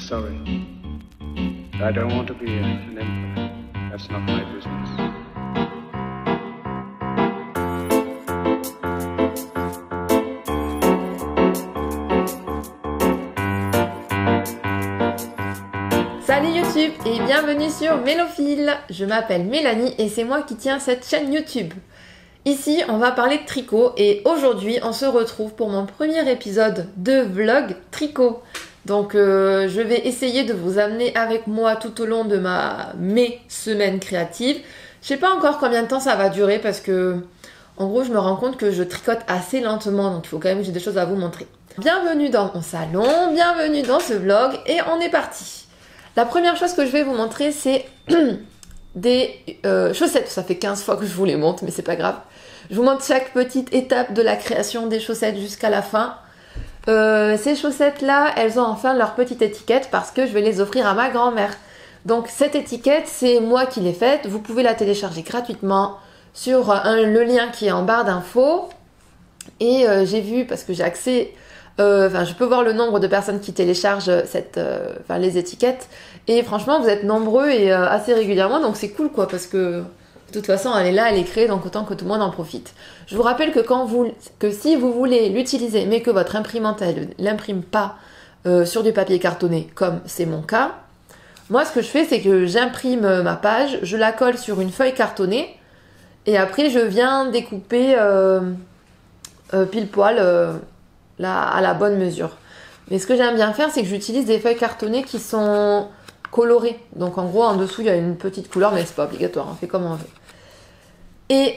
sorry. I don't want to be an emperor. That's not my business. Salut YouTube et bienvenue sur Mélophile. Je m'appelle Mélanie et c'est moi qui tiens cette chaîne YouTube. Ici, on va parler de tricot et aujourd'hui, on se retrouve pour mon premier épisode de vlog tricot. Donc, je vais essayer de vous amener avec moi tout au long de mes semaines créatives. Je sais pas encore combien de temps ça va durer parce que, en gros, je me rends compte que je tricote assez lentement, donc il faut quand même que j'ai des choses à vous montrer. Bienvenue dans mon salon, bienvenue dans ce vlog et on est parti. La première chose que je vais vous montrer, c'est des chaussettes. Ça fait 15 fois que je vous les montre, mais c'est pas grave. Je vous montre chaque petite étape de la création des chaussettes jusqu'à la fin. Ces chaussettes-là, elles ont enfin leur petite étiquette parce que je vais les offrir à ma grand-mère. Donc cette étiquette, c'est moi qui l'ai faite. Vous pouvez la télécharger gratuitement sur le lien qui est en barre d'infos. Et j'ai vu, parce que j'ai accès... je peux voir le nombre de personnes qui téléchargent les étiquettes. Et franchement, vous êtes nombreux et assez régulièrement. Donc c'est cool quoi, parce que... De toute façon, elle est là, elle est créée, donc autant que tout le monde en profite. Je vous rappelle que si vous voulez l'utiliser, mais que votre imprimante, elle l'imprime pas sur du papier cartonné, comme c'est mon cas, moi, ce que je fais, c'est que j'imprime ma page, je la colle sur une feuille cartonnée, et après, je viens découper pile poil à la bonne mesure. Mais ce que j'aime bien faire, c'est que j'utilise des feuilles cartonnées qui sont colorées. Donc, en gros, en dessous, il y a une petite couleur, mais c'est pas obligatoire, on fait comme on veut. Et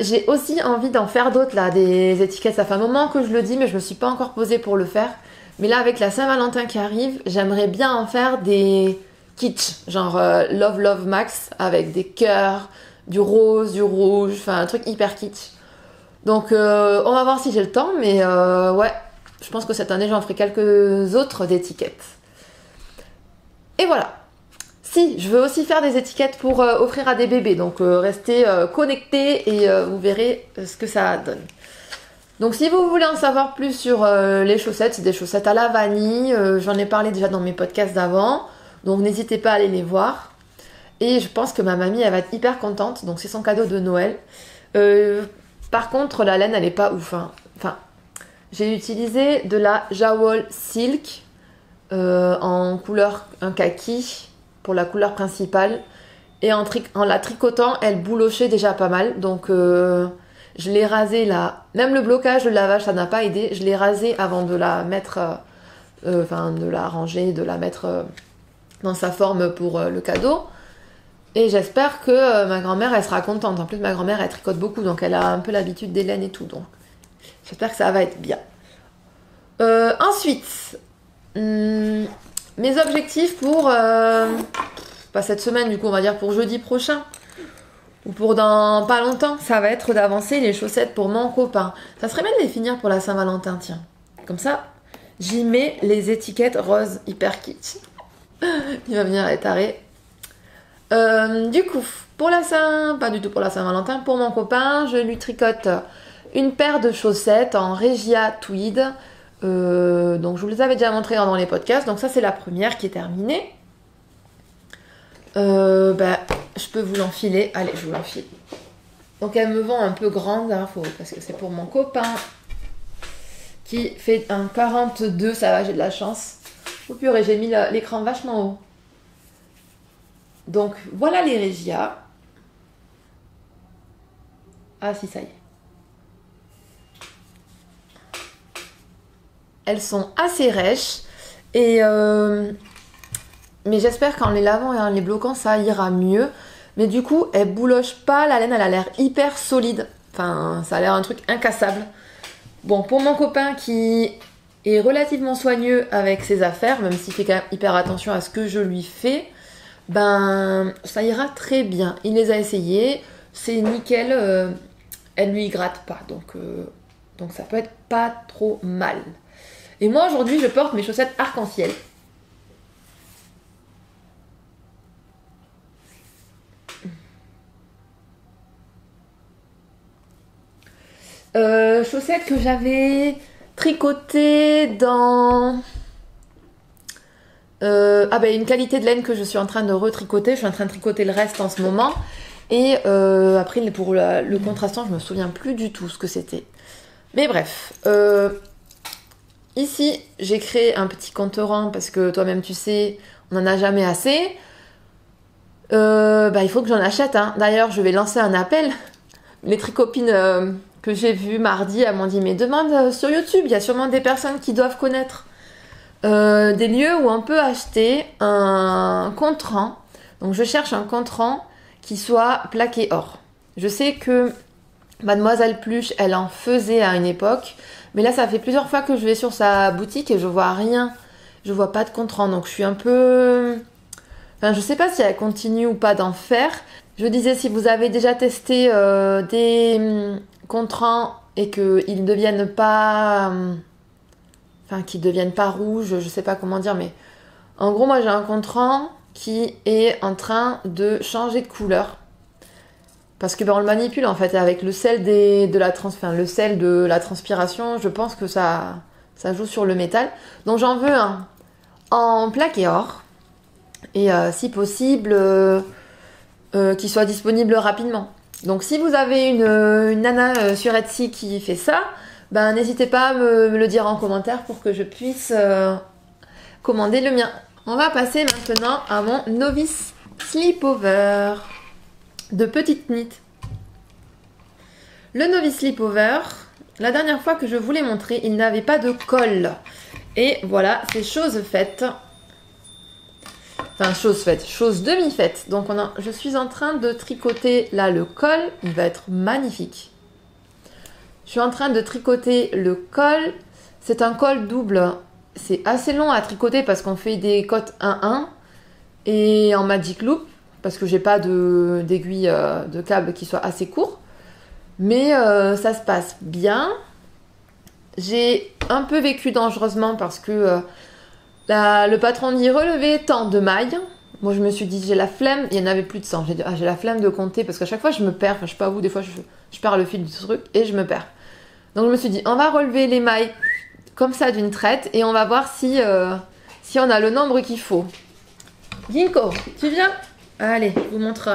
j'ai aussi envie d'en faire d'autres là, des étiquettes. Ça fait un moment que je le dis, mais je me suis pas encore posée pour le faire. Mais là, avec la Saint-Valentin qui arrive, j'aimerais bien en faire des kitsch, genre Love Love Max, avec des cœurs, du rose, du rouge, enfin un truc hyper kitsch. Donc on va voir si j'ai le temps, mais ouais, je pense que cette année j'en ferai quelques autres d'étiquettes. Et voilà. Si, je veux aussi faire des étiquettes pour offrir à des bébés, donc restez connectés et vous verrez ce que ça donne. Donc si vous voulez en savoir plus sur les chaussettes, c'est des chaussettes à la vanille, j'en ai parlé déjà dans mes podcasts d'avant, donc n'hésitez pas à aller les voir. Et je pense que ma mamie, elle va être hyper contente, donc c'est son cadeau de Noël. Par contre, la laine, elle est pas ouf, hein. Enfin, j'ai utilisé de la Jawol Silk en couleur un kaki, pour la couleur principale, et en la tricotant, elle boulochait déjà pas mal, donc je l'ai rasée là, même le blocage, le lavage, ça n'a pas aidé, je l'ai rasée avant de la mettre, de la ranger, de la mettre dans sa forme pour le cadeau, et j'espère que ma grand-mère, elle sera contente. En plus, ma grand-mère, elle tricote beaucoup, donc elle a un peu l'habitude des laines et tout, donc j'espère que ça va être bien. Ensuite... mes objectifs pour pas cette semaine, du coup on va dire pour jeudi prochain ou pour dans pas longtemps, ça va être d'avancer les chaussettes pour mon copain. Ça serait bien de les finir pour la Saint-Valentin, tiens. Comme ça, j'y mets les étiquettes roses hyper kitsch. Il va venir être taré. Du coup, pour la pas du tout pour la Saint-Valentin, pour mon copain, je lui tricote une paire de chaussettes en Regia Tweed. Donc je vous les avais déjà montré dans les podcasts, donc ça c'est la première qui est terminée. Je peux vous l'enfiler, allez je vous l'enfile. Donc elle me vend un peu grande info parce que c'est pour mon copain qui fait un 42, ça va, j'ai de la chance. Oh purée, j'ai mis l'écran vachement haut. Donc voilà les Regia. Ah si, ça y est. Elles sont assez rêches et mais j'espère qu'en les lavant et en les bloquant ça ira mieux. Mais du coup elles boulochent pas, la laine elle a l'air hyper solide. Enfin ça a l'air un truc incassable. Bon, pour mon copain qui est relativement soigneux avec ses affaires, même s'il fait quand même hyper attention à ce que je lui fais, ben ça ira très bien. Il les a essayés, c'est nickel, elle lui gratte pas, donc ça peut être pas trop mal. Et moi aujourd'hui je porte mes chaussettes arc-en-ciel. Chaussettes que j'avais tricotées dans Ah ben une qualité de laine que je suis en train de retricoter. Je suis en train de tricoter le reste en ce moment. Et après pour le contrastant, je me souviens plus du tout ce que c'était. Mais bref. Ici, j'ai créé un petit compte rang parce que toi-même tu sais, on n'en a jamais assez. Il faut que j'en achète. Hein. D'ailleurs, je vais lancer un appel. Les tricopines que j'ai vues mardi, elles m'ont dit mais demande sur YouTube, il y a sûrement des personnes qui doivent connaître des lieux où on peut acheter un compte rang. Donc je cherche un compte rang qui soit plaqué or. Je sais que Mademoiselle Pluche, elle en faisait à une époque. Mais là, ça fait plusieurs fois que je vais sur sa boutique et je vois rien. Je vois pas de compte rang. Donc je suis un peu... Enfin, je sais pas si elle continue ou pas d'en faire. Je disais, si vous avez déjà testé des comptes rangs et qu'ils ne deviennent pas... Enfin, qu'ils ne deviennent pas rouges, je sais pas comment dire, mais... En gros, moi, j'ai un compte rang qui est en train de changer de couleur. Parce que on le manipule en fait avec le sel de la transpiration, je pense que ça joue sur le métal. Donc j'en veux un en plaqué or et si possible qui soit disponible rapidement. Donc si vous avez une nana sur Etsy qui fait ça, ben n'hésitez pas à me le dire en commentaire pour que je puisse commander le mien. On va passer maintenant à mon novice slipover de petite knit. Le novice slipover, la dernière fois que je vous l'ai montré, il n'avait pas de colle. Et voilà, c'est chose faite. Enfin, chose faite, chose demi-faite. Donc je suis en train de tricoter là le col, il va être magnifique. Je suis en train de tricoter le col. C'est un col double. C'est assez long à tricoter parce qu'on fait des cottes 1-1 et en magic loop parce que j'ai pas d'aiguille de câble qui soit assez court. Mais ça se passe bien. J'ai un peu vécu dangereusement parce que le patron dit relever tant de mailles. Moi je me suis dit j'ai la flemme, il n'y en avait plus de 100. J'ai dit j'ai la flemme de compter parce qu'à chaque fois je me perds. Enfin, je sais pas où, des fois je perds le fil du truc et je me perds. Donc je me suis dit on va relever les mailles comme ça d'une traite et on va voir si on a le nombre qu'il faut. Ginkgo, tu viens? Allez, je vous montre.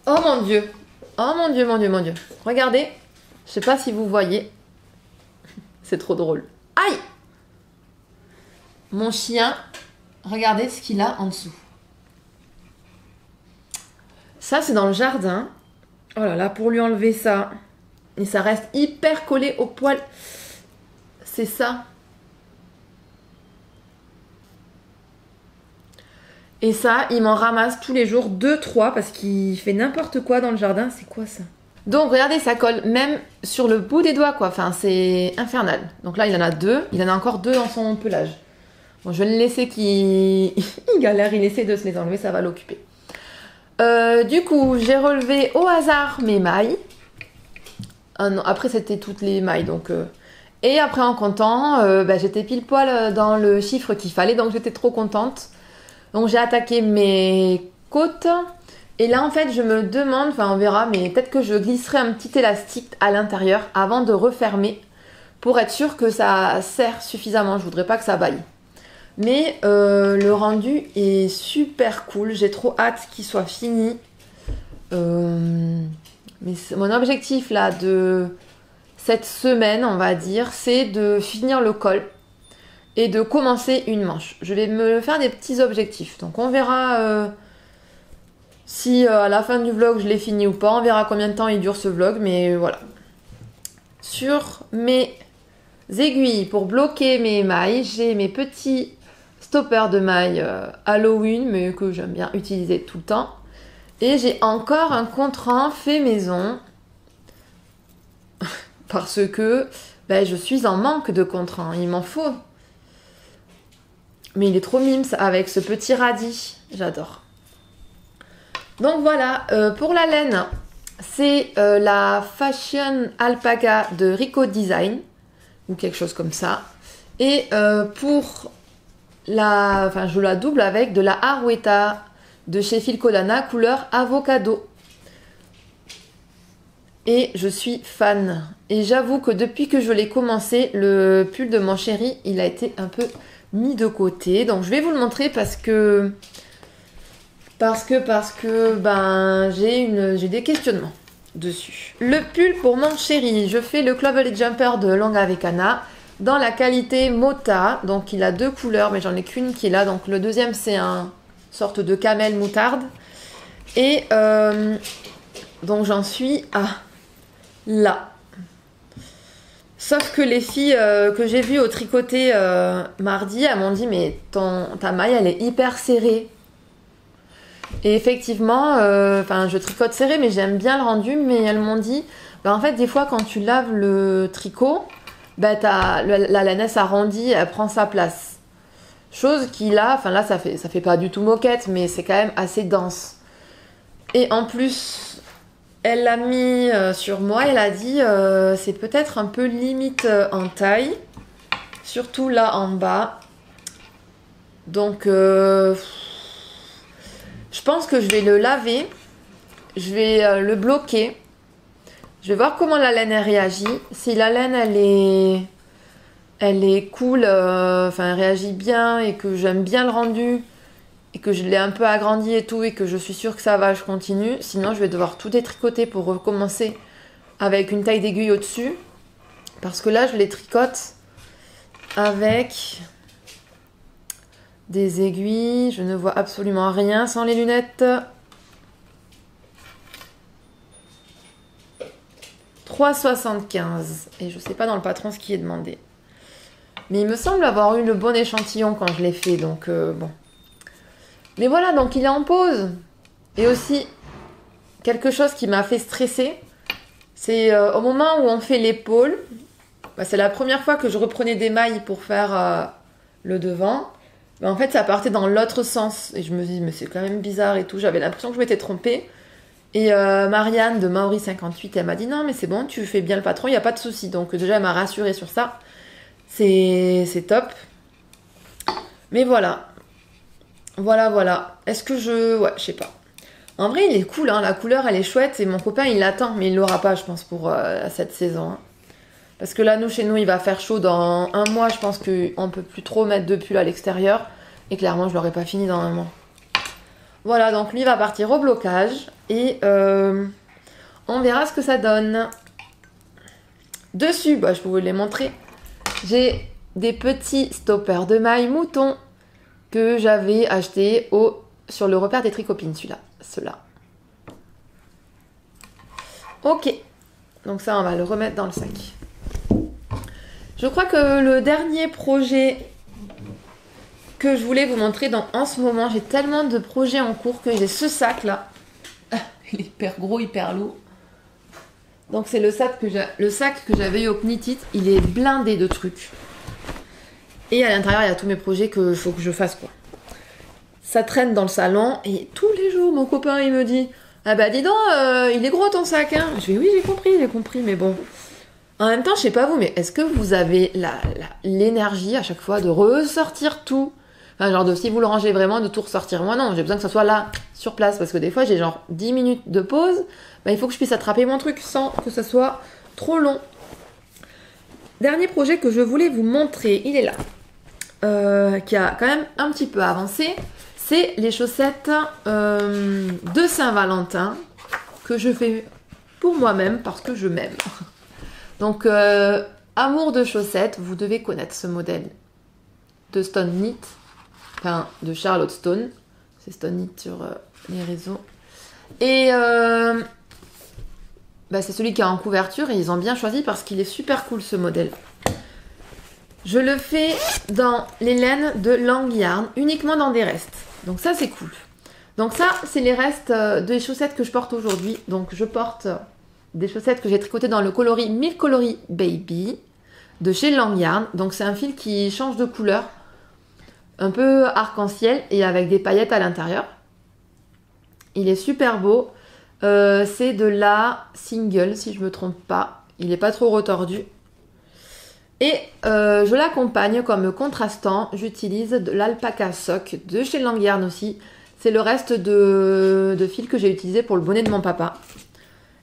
Oh mon dieu! Oh mon dieu, mon dieu, mon dieu. Regardez. Je sais pas si vous voyez. C'est trop drôle. Aïe! Mon chien, regardez ce qu'il a en dessous. Ça, c'est dans le jardin. Oh là là, pour lui enlever ça. Et ça reste hyper collé au poil. C'est ça. Et ça, il m'en ramasse tous les jours 2-3 parce qu'il fait n'importe quoi dans le jardin. C'est quoi ça? Donc regardez, ça colle même sur le bout des doigts quoi. Enfin, c'est infernal. Donc là, il en a 2. Il en a encore 2 dans son pelage. Bon, je vais le laisser qu'il galère. Il essaie de se les enlever, ça va l'occuper. Du coup, j'ai relevé au hasard mes mailles. Ah non, après, c'était toutes les mailles. Donc, et après, en comptant, j'étais pile poil dans le chiffre qu'il fallait. Donc, j'étais trop contente. Donc j'ai attaqué mes côtes et là en fait je me demande, enfin on verra, mais peut-être que je glisserai un petit élastique à l'intérieur avant de refermer pour être sûr que ça serre suffisamment. Je voudrais pas que ça baille. Mais le rendu est super cool, j'ai trop hâte qu'il soit fini. Mais mon objectif là de cette semaine, on va dire, c'est de finir le col. Et de commencer une manche. Je vais me faire des petits objectifs. Donc on verra si à la fin du vlog je l'ai fini ou pas. On verra combien de temps il dure ce vlog. Mais voilà. Sur mes aiguilles pour bloquer mes mailles, j'ai mes petits stoppers de mailles Halloween, mais que j'aime bien utiliser tout le temps. Et j'ai encore un contre-rang fait maison. Parce que je suis en manque de contre-rang. Il m'en faut. Mais il est trop mimes avec ce petit radis. J'adore. Donc voilà, pour la laine, c'est la Fashion Alpaca de Rico Design. Ou quelque chose comme ça. Et pour je la double avec de la Arouetta de chez Filcolana, couleur avocado. Et je suis fan. Et j'avoue que depuis que je l'ai commencé, le pull de mon chéri, il a été un peu mis de côté. Donc je vais vous le montrer parce que ben j'ai des questionnements dessus. Le pull pour mon chéri, je fais le Cloverleaf Jumper de Longa Vekana dans la qualité Mota. Donc il a 2 couleurs, mais j'en ai qu'une qui est là. Donc le deuxième c'est un sorte de camel moutarde. Et donc j'en suis à là. Sauf que les filles que j'ai vues au tricoté mardi, elles m'ont dit mais ta maille elle est hyper serrée. Et effectivement, je tricote serré mais j'aime bien le rendu, mais elles m'ont dit en fait des fois quand tu laves le tricot, la laine s'arrondit, elle prend sa place. Chose qui là ça fait pas du tout moquette, mais c'est quand même assez dense. Et en plus, elle l'a mis sur moi, elle a dit c'est peut-être un peu limite en taille, surtout là en bas. Donc je pense que je vais le laver, je vais le bloquer, je vais voir comment la laine elle réagit. Si la laine elle est cool, elle réagit bien et que j'aime bien le rendu et que je l'ai un peu agrandi et tout et que je suis sûre que ça va, je continue. Sinon je vais devoir tout détricoter pour recommencer avec une taille d'aiguille au-dessus, parce que là je les tricote avec des aiguilles, je ne vois absolument rien sans les lunettes. 3,75 et je sais pas dans le patron ce qui est demandé, mais il me semble avoir eu le bon échantillon quand je l'ai fait, donc bon. Mais voilà, donc il est en pause. Et aussi, quelque chose qui m'a fait stresser, c'est au moment où on fait l'épaule, c'est la première fois que je reprenais des mailles pour faire le devant. En fait, ça partait dans l'autre sens. Et je me dis, mais c'est quand même bizarre et tout. J'avais l'impression que je m'étais trompée. Et Marianne de Maori58, elle m'a dit, non, mais c'est bon, tu fais bien le patron, il n'y a pas de souci. Donc déjà, elle m'a rassurée sur ça. C'est top. Mais voilà. Voilà. Est-ce que ouais, je sais pas. En vrai, il est cool, hein. La couleur, elle est chouette. Et mon copain, il l'attend. Mais il l'aura pas, je pense, pour cette saison. Hein. Parce que là, chez nous, il va faire chaud dans 1 mois. Je pense qu'on peut plus trop mettre de pull à l'extérieur. Et clairement, je l'aurai pas fini dans 1 mois. Voilà, donc lui va partir au blocage. Et on verra ce que ça donne. Dessus, je peux vous les montrer. J'ai des petits stoppers de mailles mouton que j'avais acheté sur le repère des tricopines, ceux-là. Ok, donc ça on va le remettre dans le sac. Je crois que le dernier projet que je voulais vous montrer en ce moment, j'ai tellement de projets en cours que j'ai ce sac là. Il est hyper gros, hyper lourd. Donc c'est le sac que j'avais eu au Knitit, il est blindé de trucs. Et à l'intérieur, il y a tous mes projets qu'il faut que je fasse, quoi. Ça traîne dans le salon et tous les jours, mon copain, il me dit « Ah bah dis donc, il est gros ton sac, hein ?» Je dis « Oui, j'ai compris, mais bon. » En même temps, je sais pas vous, mais est-ce que vous avez l'énergie à chaque fois de ressortir tout ? Enfin, genre si vous le rangez vraiment, de tout ressortir. Moi, non, j'ai besoin que ça soit là, sur place, parce que des fois, j'ai genre 10 minutes de pause. Il faut que je puisse attraper mon truc sans que ça soit trop long. Dernier projet que je voulais vous montrer, il est là. Qui a quand même un petit peu avancé, c'est les chaussettes de Saint-Valentin que je fais pour moi-même parce que je m'aime. Donc amour de chaussettes, vous devez connaître ce modèle de Stone Knit, de Charlotte Stone, c'est Stone Knit sur les réseaux, et c'est celui qui est en couverture et ils ont bien choisi parce qu'il est super cool ce modèle. Je le fais dans les laines de Long Yarn, uniquement dans des restes. Donc ça, c'est cool. Donc ça, c'est les restes des chaussettes que je porte aujourd'hui. Donc je porte des chaussettes que j'ai tricotées dans le coloris Milk Coloris Baby de chez Long Yarn. Donc c'est un fil qui change de couleur, un peu arc-en-ciel et avec des paillettes à l'intérieur. Il est super beau. C'est de la single, si je ne me trompe pas. Il n'est pas trop retordu. Et je l'accompagne comme contrastant, j'utilise de l'alpaca sock de chez Long Yarn aussi. C'est le reste de fil que j'ai utilisé pour le bonnet de mon papa.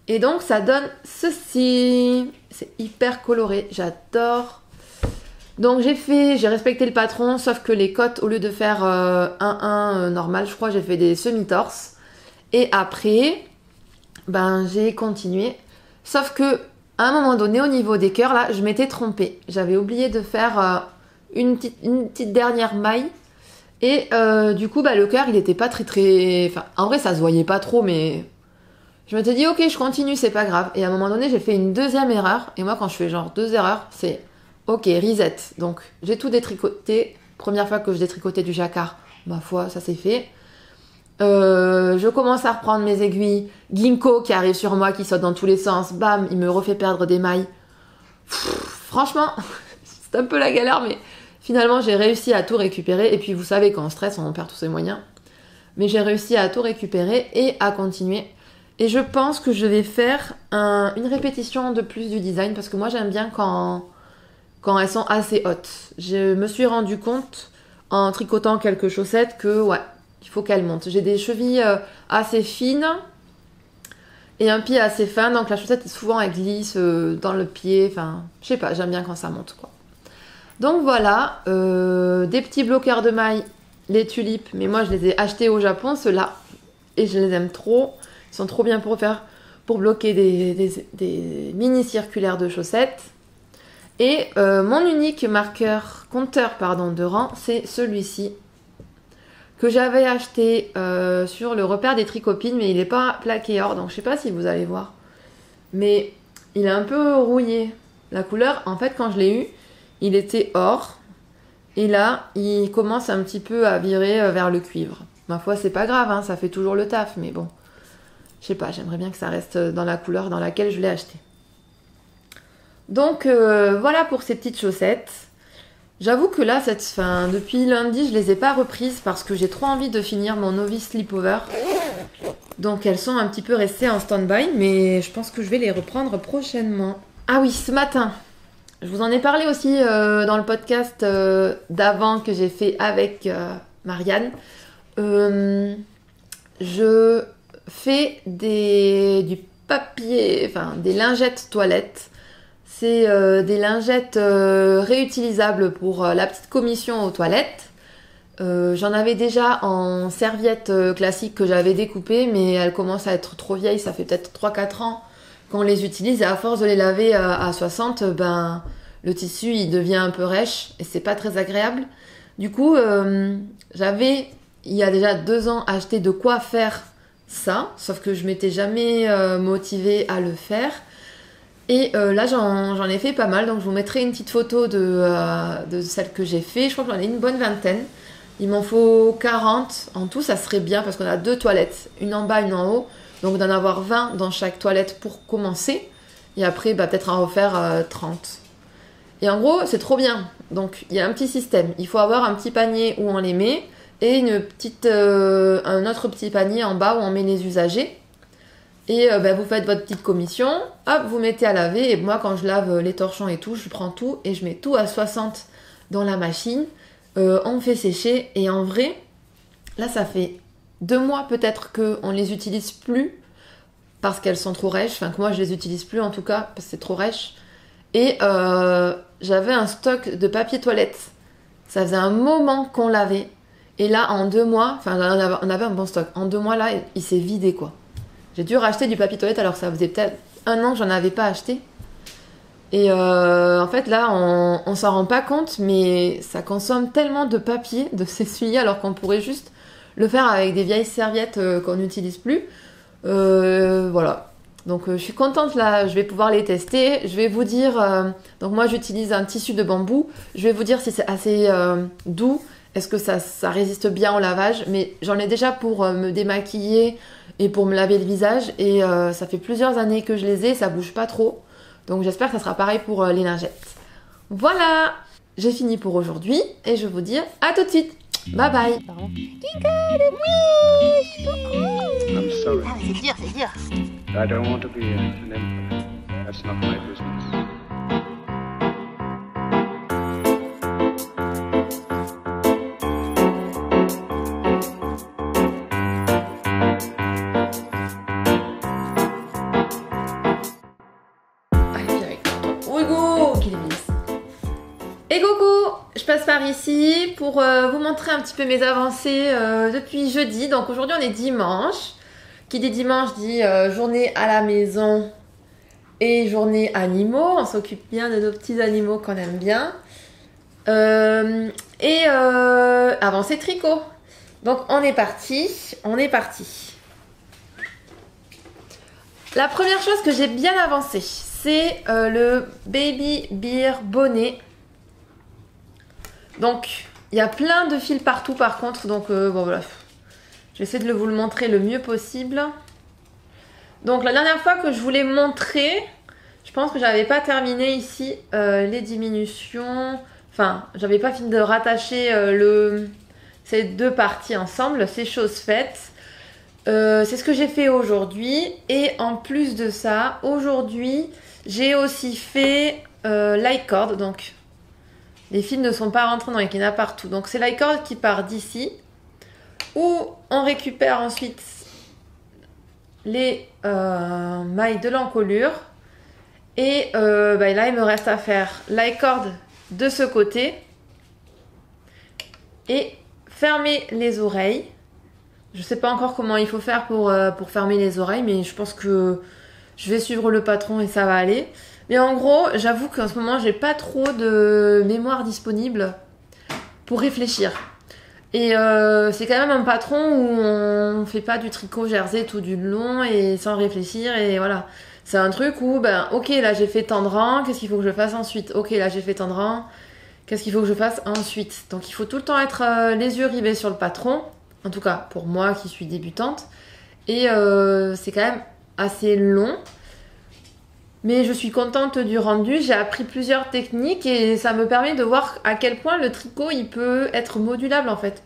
Et donc ça donne ceci. C'est hyper coloré, j'adore. Donc j'ai respecté le patron, sauf que les côtes, au lieu de faire 1-1 normal, je crois j'ai fait des semi-torses. Et après, ben j'ai continué. Sauf que à un moment donné, au niveau des cœurs, là, je m'étais trompée. J'avais oublié de faire une petite dernière maille. Et du coup, bah, le cœur, il était pas très... Enfin, en vrai, ça se voyait pas trop, mais... Je m'étais dit, ok, je continue, c'est pas grave. Et à un moment donné, j'ai fait une deuxième erreur. Et moi, quand je fais genre 2 erreurs, c'est... Ok, reset. Donc, j'ai tout détricoté. Première fois que je détricotais du jacquard, ma foi, ça s'est fait. Je commence à reprendre mes aiguilles. Ginkgo qui arrive sur moi, qui saute dans tous les sens. Bam, il me refait perdre des mailles. Franchement, c'est un peu la galère, mais finalement, j'ai réussi à tout récupérer. Et puis, vous savez, quand on stresse, on perd tous ses moyens. Mais j'ai réussi à tout récupérer et à continuer. Et je pense que je vais faire une répétition de plus du design parce que moi, j'aime bien quand elles sont assez hautes. Je me suis rendu compte en tricotant quelques chaussettes que ouais, il faut qu'elles montent. J'ai des chevilles assez fines et un pied assez fin, donc la chaussette souvent elle glisse dans le pied. Enfin, je sais pas, j'aime bien quand ça monte quoi. Donc voilà, des petits bloqueurs de mailles, les tulipes, mais moi je les ai achetés au Japon ceux-là et je les aime trop. Ils sont trop bien pour bloquer des mini circulaires de chaussettes. Et mon unique compteur de rang, c'est celui-ci que j'avais acheté sur le repère des tricopines, mais il n'est pas plaqué or, donc je sais pas si vous allez voir. Mais il est un peu rouillé. La couleur, en fait, quand je l'ai eu, il était or. Et là, il commence un petit peu à virer vers le cuivre. Ma foi, c'est pas grave, hein, ça fait toujours le taf, mais bon. Je sais pas, j'aimerais bien que ça reste dans la couleur dans laquelle je l'ai acheté. Donc voilà pour ces petites chaussettes. J'avoue que là, depuis lundi, je les ai pas reprises parce que j'ai trop envie de finir mon novice sleepover. Donc elles sont un petit peu restées en stand-by, mais je pense que je vais les reprendre prochainement. Ah oui, ce matin, je vous en ai parlé aussi dans le podcast d'avant que j'ai fait avec Marianne. Je fais du papier, enfin des lingettes toilettes. C'est des lingettes réutilisables pour la petite commission aux toilettes. J'en avais déjà en serviette classique que j'avais découpée, mais elles commencent à être trop vieilles, ça fait peut-être 3-4 ans qu'on les utilise, et à force de les laver à 60, ben, le tissu il devient un peu rêche, et c'est pas très agréable. Du coup, j'avais, il y a déjà 2 ans, acheté de quoi faire ça, sauf que je m'étais jamais motivée à le faire. Et là j'en ai fait pas mal, donc je vous mettrai une petite photo de celle que j'ai fait. Je crois que j'en ai une bonne vingtaine. Il m'en faut 40 en tout, ça serait bien parce qu'on a 2 toilettes, une en bas, une en haut. Donc d'en avoir 20 dans chaque toilette pour commencer. Et après bah, peut-être en refaire 30. Et en gros c'est trop bien. Donc il y a un petit système. Il faut avoir un petit panier où on les met et un autre petit panier en bas où on met les usagers. Et vous faites votre petite commission, hop, vous mettez à laver. Et moi, quand je lave les torchons et tout, je prends tout et je mets tout à 60 dans la machine. On fait sécher. Et en vrai, là, ça fait 2 mois peut-être qu'on les utilise plus parce qu'elles sont trop rêches. Enfin, que moi, je les utilise plus en tout cas parce que c'est trop rêche. Et j'avais un stock de papier toilette. Ça faisait un moment qu'on l'avait. Et là, en 2 mois, enfin, on avait un bon stock. En 2 mois, là, il s'est vidé, quoi. J'ai dû racheter du papier toilette alors que ça faisait peut-être 1 an que j'en avais pas acheté. Et en fait là on s'en rend pas compte, mais ça consomme tellement de papier de s'essuyer alors qu'on pourrait juste le faire avec des vieilles serviettes qu'on n'utilise plus. Voilà. Donc je suis contente là, je vais pouvoir les tester. Je vais vous dire, donc moi j'utilise un tissu de bambou. Je vais vous dire si c'est assez doux. Est-ce que ça résiste bien au lavage? Mais j'en ai déjà pour me démaquiller et pour me laver le visage. Et ça fait plusieurs années que je les ai, ça bouge pas trop. Donc j'espère que ça sera pareil pour les lingettes. Voilà, j'ai fini pour aujourd'hui. Et je vous dis à tout de suite. Bye bye. I'm sorry. Ah, c'est dur, c'est dur. I don't want to be an emperor. That's not my business. Allez, viens avec moi. Oh, Hugo, qu'il est mince. Et coucou. je passe par ici pour vous montrer un petit peu mes avancées depuis jeudi. Donc aujourd'hui on est dimanche. Qui dit dimanche dit journée à la maison et journée animaux. On s'occupe bien de nos petits animaux qu'on aime bien. Avancée tricot. Donc on est parti. La première chose que j'ai bien avancé, c'est le Baby Bear bonnet. Donc il y a plein de fils partout par contre, donc bon voilà. Je vais essayer de vous le montrer le mieux possible. Donc la dernière fois que je voulais montrer, je pense que j'avais pas terminé ici les diminutions. Enfin, j'avais pas fini de rattacher ces deux parties ensemble, c'est chose faite. C'est ce que j'ai fait aujourd'hui. Et en plus de ça, aujourd'hui, j'ai aussi fait l'i-cord. Donc, les fils ne sont pas rentrés, donc il y en a partout. Donc, c'est l'i-cord qui part d'ici. Où on récupère ensuite les mailles de l'encolure. Et là, il me reste à faire l'i-cord de ce côté. Et fermer les oreilles. Je sais pas encore comment il faut faire pour fermer les oreilles, mais je pense que je vais suivre le patron et ça va aller. Mais en gros, j'avoue qu'en ce moment, j'ai pas trop de mémoire disponible pour réfléchir. Et c'est quand même un patron où on fait pas du tricot jersey tout du long et sans réfléchir et voilà. C'est un truc où, ok, là j'ai fait tant de rangs, qu'est-ce qu'il faut que je fasse ensuite? Ok, là j'ai fait tant de rangs, qu'est-ce qu'il faut que je fasse ensuite? Donc il faut tout le temps être les yeux rivés sur le patron. En tout cas, pour moi qui suis débutante. Et c'est quand même assez long. Mais je suis contente du rendu. J'ai appris plusieurs techniques et ça me permet de voir à quel point le tricot, il peut être modulable en fait.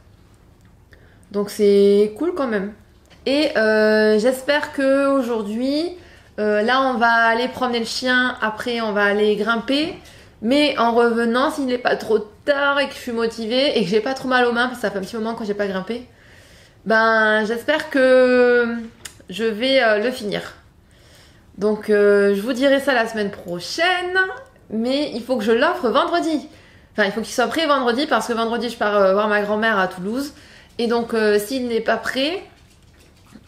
Donc c'est cool quand même. Et j'espère qu'aujourd'hui, là on va aller promener le chien. Après, on va aller grimper. Mais en revenant, s'il n'est pas trop tard et que je suis motivée et que j'ai pas trop mal aux mains, parce que ça fait un petit moment que j'ai pas grimpé, j'espère que je vais le finir. Donc je vous dirai ça la semaine prochaine, mais il faut que je l'offre vendredi. Enfin, il faut qu'il soit prêt vendredi parce que vendredi je pars voir ma grand-mère à Toulouse. Et donc s'il n'est pas prêt,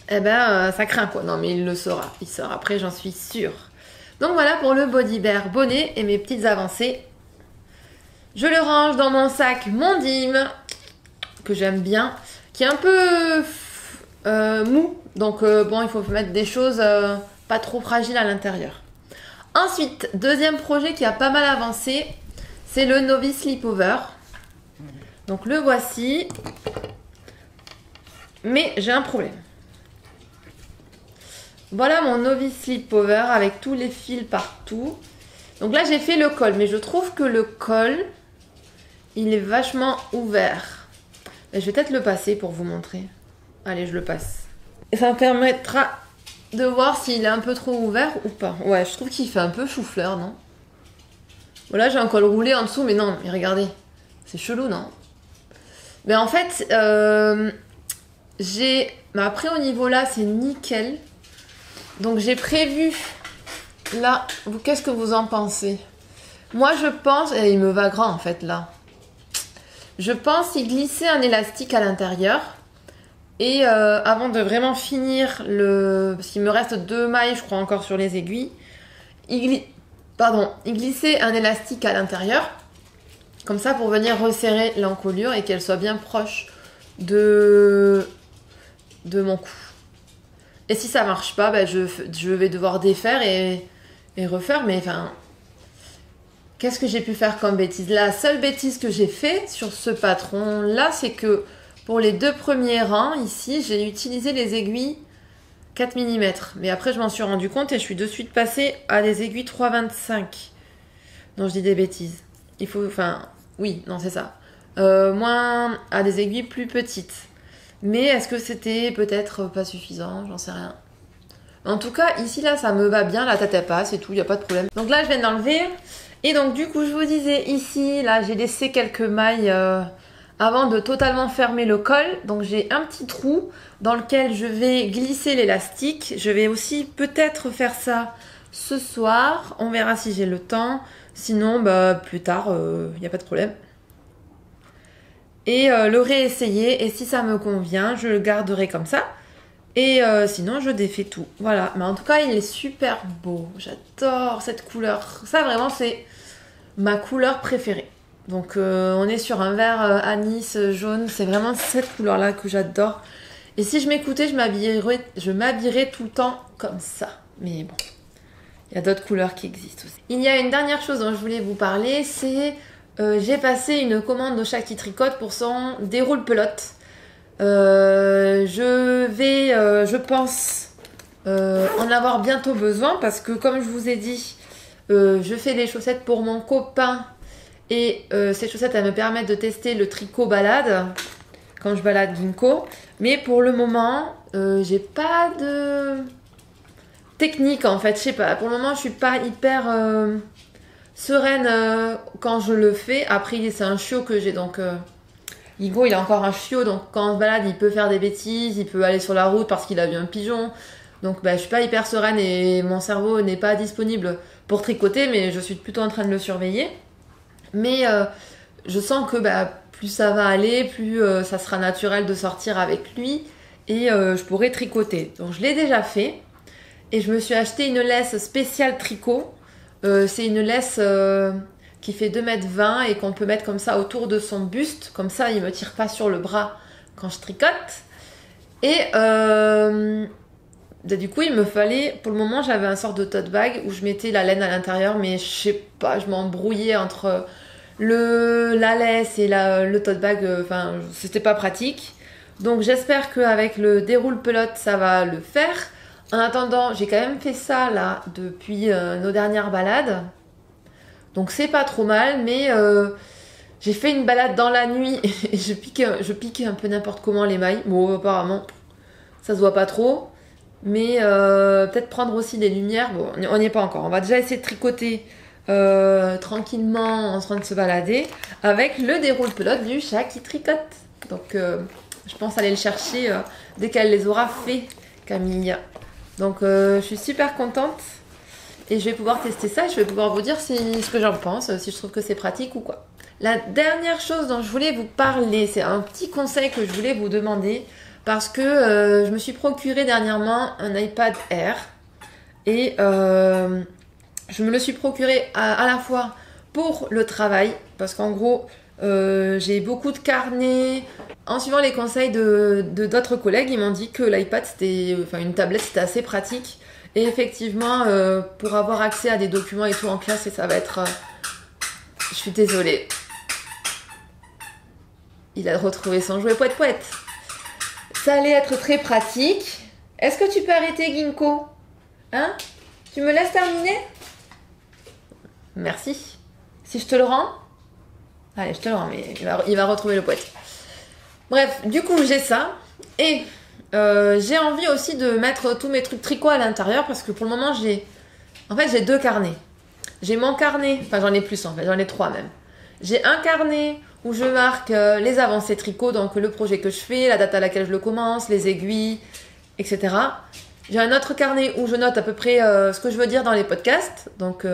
ça craint quoi. Non mais il le sera, il sera prêt, j'en suis sûre. Donc voilà pour le Body Bear bonnet et mes petites avancées. Je le range dans mon sac Mondim, que j'aime bien, qui est un peu mou. Donc bon, il faut mettre des choses pas trop fragiles à l'intérieur. Ensuite, deuxième projet qui a pas mal avancé, c'est le Novice Slipover. Donc le voici. Mais j'ai un problème. Voilà mon Novice Slipover avec tous les fils partout. Donc là j'ai fait le col, mais je trouve que le col, il est vachement ouvert. Et je vais peut-être le passer pour vous montrer. Allez, je le passe. Et ça me permettra de voir s'il est un peu trop ouvert ou pas. Ouais, je trouve qu'il fait un peu chou-fleur, non? Voilà, j'ai un col roulé en dessous, mais non, mais regardez. C'est chelou, non? Mais en fait, mais après au niveau là, c'est nickel. Donc j'ai prévu, là, qu'est-ce que vous en pensez? Moi je pense, et il me va grand en fait là. Je pense y glisser un élastique à l'intérieur. Et avant de vraiment finir parce qu'il me reste 2 mailles je crois encore sur les aiguilles. Y glisser un élastique à l'intérieur. Comme ça pour venir resserrer l'encolure et qu'elle soit bien proche de mon cou. Et si ça marche pas, je vais devoir défaire et refaire. Mais enfin, qu'est-ce que j'ai pu faire comme bêtise? La seule bêtise que j'ai fait sur ce patron là, c'est que pour les 2 premiers rangs ici, j'ai utilisé les aiguilles 4 mm. Mais après, je m'en suis rendu compte et je suis de suite passée à des aiguilles 3,25. Non, je dis des bêtises. Il faut, enfin, oui, non, c'est ça. Moins à des aiguilles plus petites. Mais est-ce que c'était peut-être pas suffisant? J'en sais rien. En tout cas, ici, là, ça me va bien. La tête, elle passe et tout, il n'y a pas de problème. Donc là, je viens d'enlever. Et donc, du coup, je vous disais, ici, là, j'ai laissé quelques mailles avant de totalement fermer le col. Donc, j'ai un petit trou dans lequel je vais glisser l'élastique. Je vais aussi peut-être faire ça ce soir. On verra si j'ai le temps. Sinon, bah, plus tard, il n'y a pas de problème. Et le réessayer, et si ça me convient, je le garderai comme ça. Et sinon, je défais tout. Voilà, mais en tout cas, il est super beau. J'adore cette couleur. Ça, vraiment, c'est ma couleur préférée. Donc, on est sur un vert anis jaune. C'est vraiment cette couleur-là que j'adore. Et si je m'écoutais, je m'habillerais tout le temps comme ça. Mais bon, il y a d'autres couleurs qui existent aussi. Il y a une dernière chose dont je voulais vous parler, c'est j'ai passé une commande au Chat qui tricote pour son déroule-pelote. Je vais, je pense, en avoir bientôt besoin parce que comme je vous ai dit, je fais des chaussettes pour mon copain et ces chaussettes elles me permettent de tester le tricot balade quand je balade Ginkgo. Mais pour le moment, j'ai pas de technique en fait, je sais pas. Pour le moment, je suis pas hyper sereine quand je le fais. Après, c'est un chiot que j'ai donc. Ginkgo, il a encore un chiot, donc quand on se balade, il peut faire des bêtises, il peut aller sur la route parce qu'il a vu un pigeon. Donc bah, je suis pas hyper sereine et mon cerveau n'est pas disponible pour tricoter, mais je suis plutôt en train de le surveiller. Mais je sens que bah, plus ça va aller, plus ça sera naturel de sortir avec lui et je pourrai tricoter. Donc je l'ai déjà fait et je me suis acheté une laisse spéciale tricot. C'est une laisse qui fait 2,20 m et qu'on peut mettre comme ça autour de son buste. Comme ça, il me tire pas sur le bras quand je tricote. Et du coup, il me fallait... Pour le moment, j'avais un sort de tote bag où je mettais la laine à l'intérieur. Mais je sais pas, je m'embrouillais entre la laisse et le tote bag. Enfin, c'était pas pratique. Donc, j'espère qu'avec le déroule-pelote, ça va le faire. En attendant, j'ai quand même fait ça, là, depuis nos dernières balades. Donc c'est pas trop mal, mais j'ai fait une balade dans la nuit et je piquais un peu n'importe comment les mailles. Bon, apparemment, ça se voit pas trop. Mais peut-être prendre aussi des lumières. Bon, on n'y est pas encore. On va déjà essayer de tricoter tranquillement en train de se balader avec le déroule-pelote du Chat qui tricote. Donc je pense aller le chercher dès qu'elle les aura fait, Camille. Donc je suis super contente. Et je vais pouvoir tester ça, je vais pouvoir vous dire ce que j'en pense, si je trouve que c'est pratique ou quoi. La dernière chose dont je voulais vous parler, c'est un petit conseil que je voulais vous demander, parce que je me suis procuré dernièrement un iPad Air, et je me le suis procuré à la fois pour le travail, parce qu'en gros, j'ai beaucoup de carnets. En suivant les conseils de d'autres collègues, ils m'ont dit que l'iPad, une tablette, c'était assez pratique. Et effectivement, pour avoir accès à des documents et tout en classe, et ça va être... Je suis désolée. Il a retrouvé son jouet poète-poète. Ça allait être très pratique. Est-ce que tu peux arrêter, Ginkgo? Hein? Tu me laisses terminer? Merci. Si je te le rends? Allez, je te le rends, mais il va retrouver le poète. Bref, du coup, j'ai ça. Et... j'ai envie aussi de mettre tous mes trucs tricot à l'intérieur parce que pour le moment j'ai deux carnets. J'ai mon carnet, enfin j'en ai plus en fait, j'en ai 3 même. J'ai un carnet où je marque les avancées tricot, donc le projet que je fais, la date à laquelle je le commence, les aiguilles, etc. J'ai un autre carnet où je note à peu près ce que je veux dire dans les podcasts, donc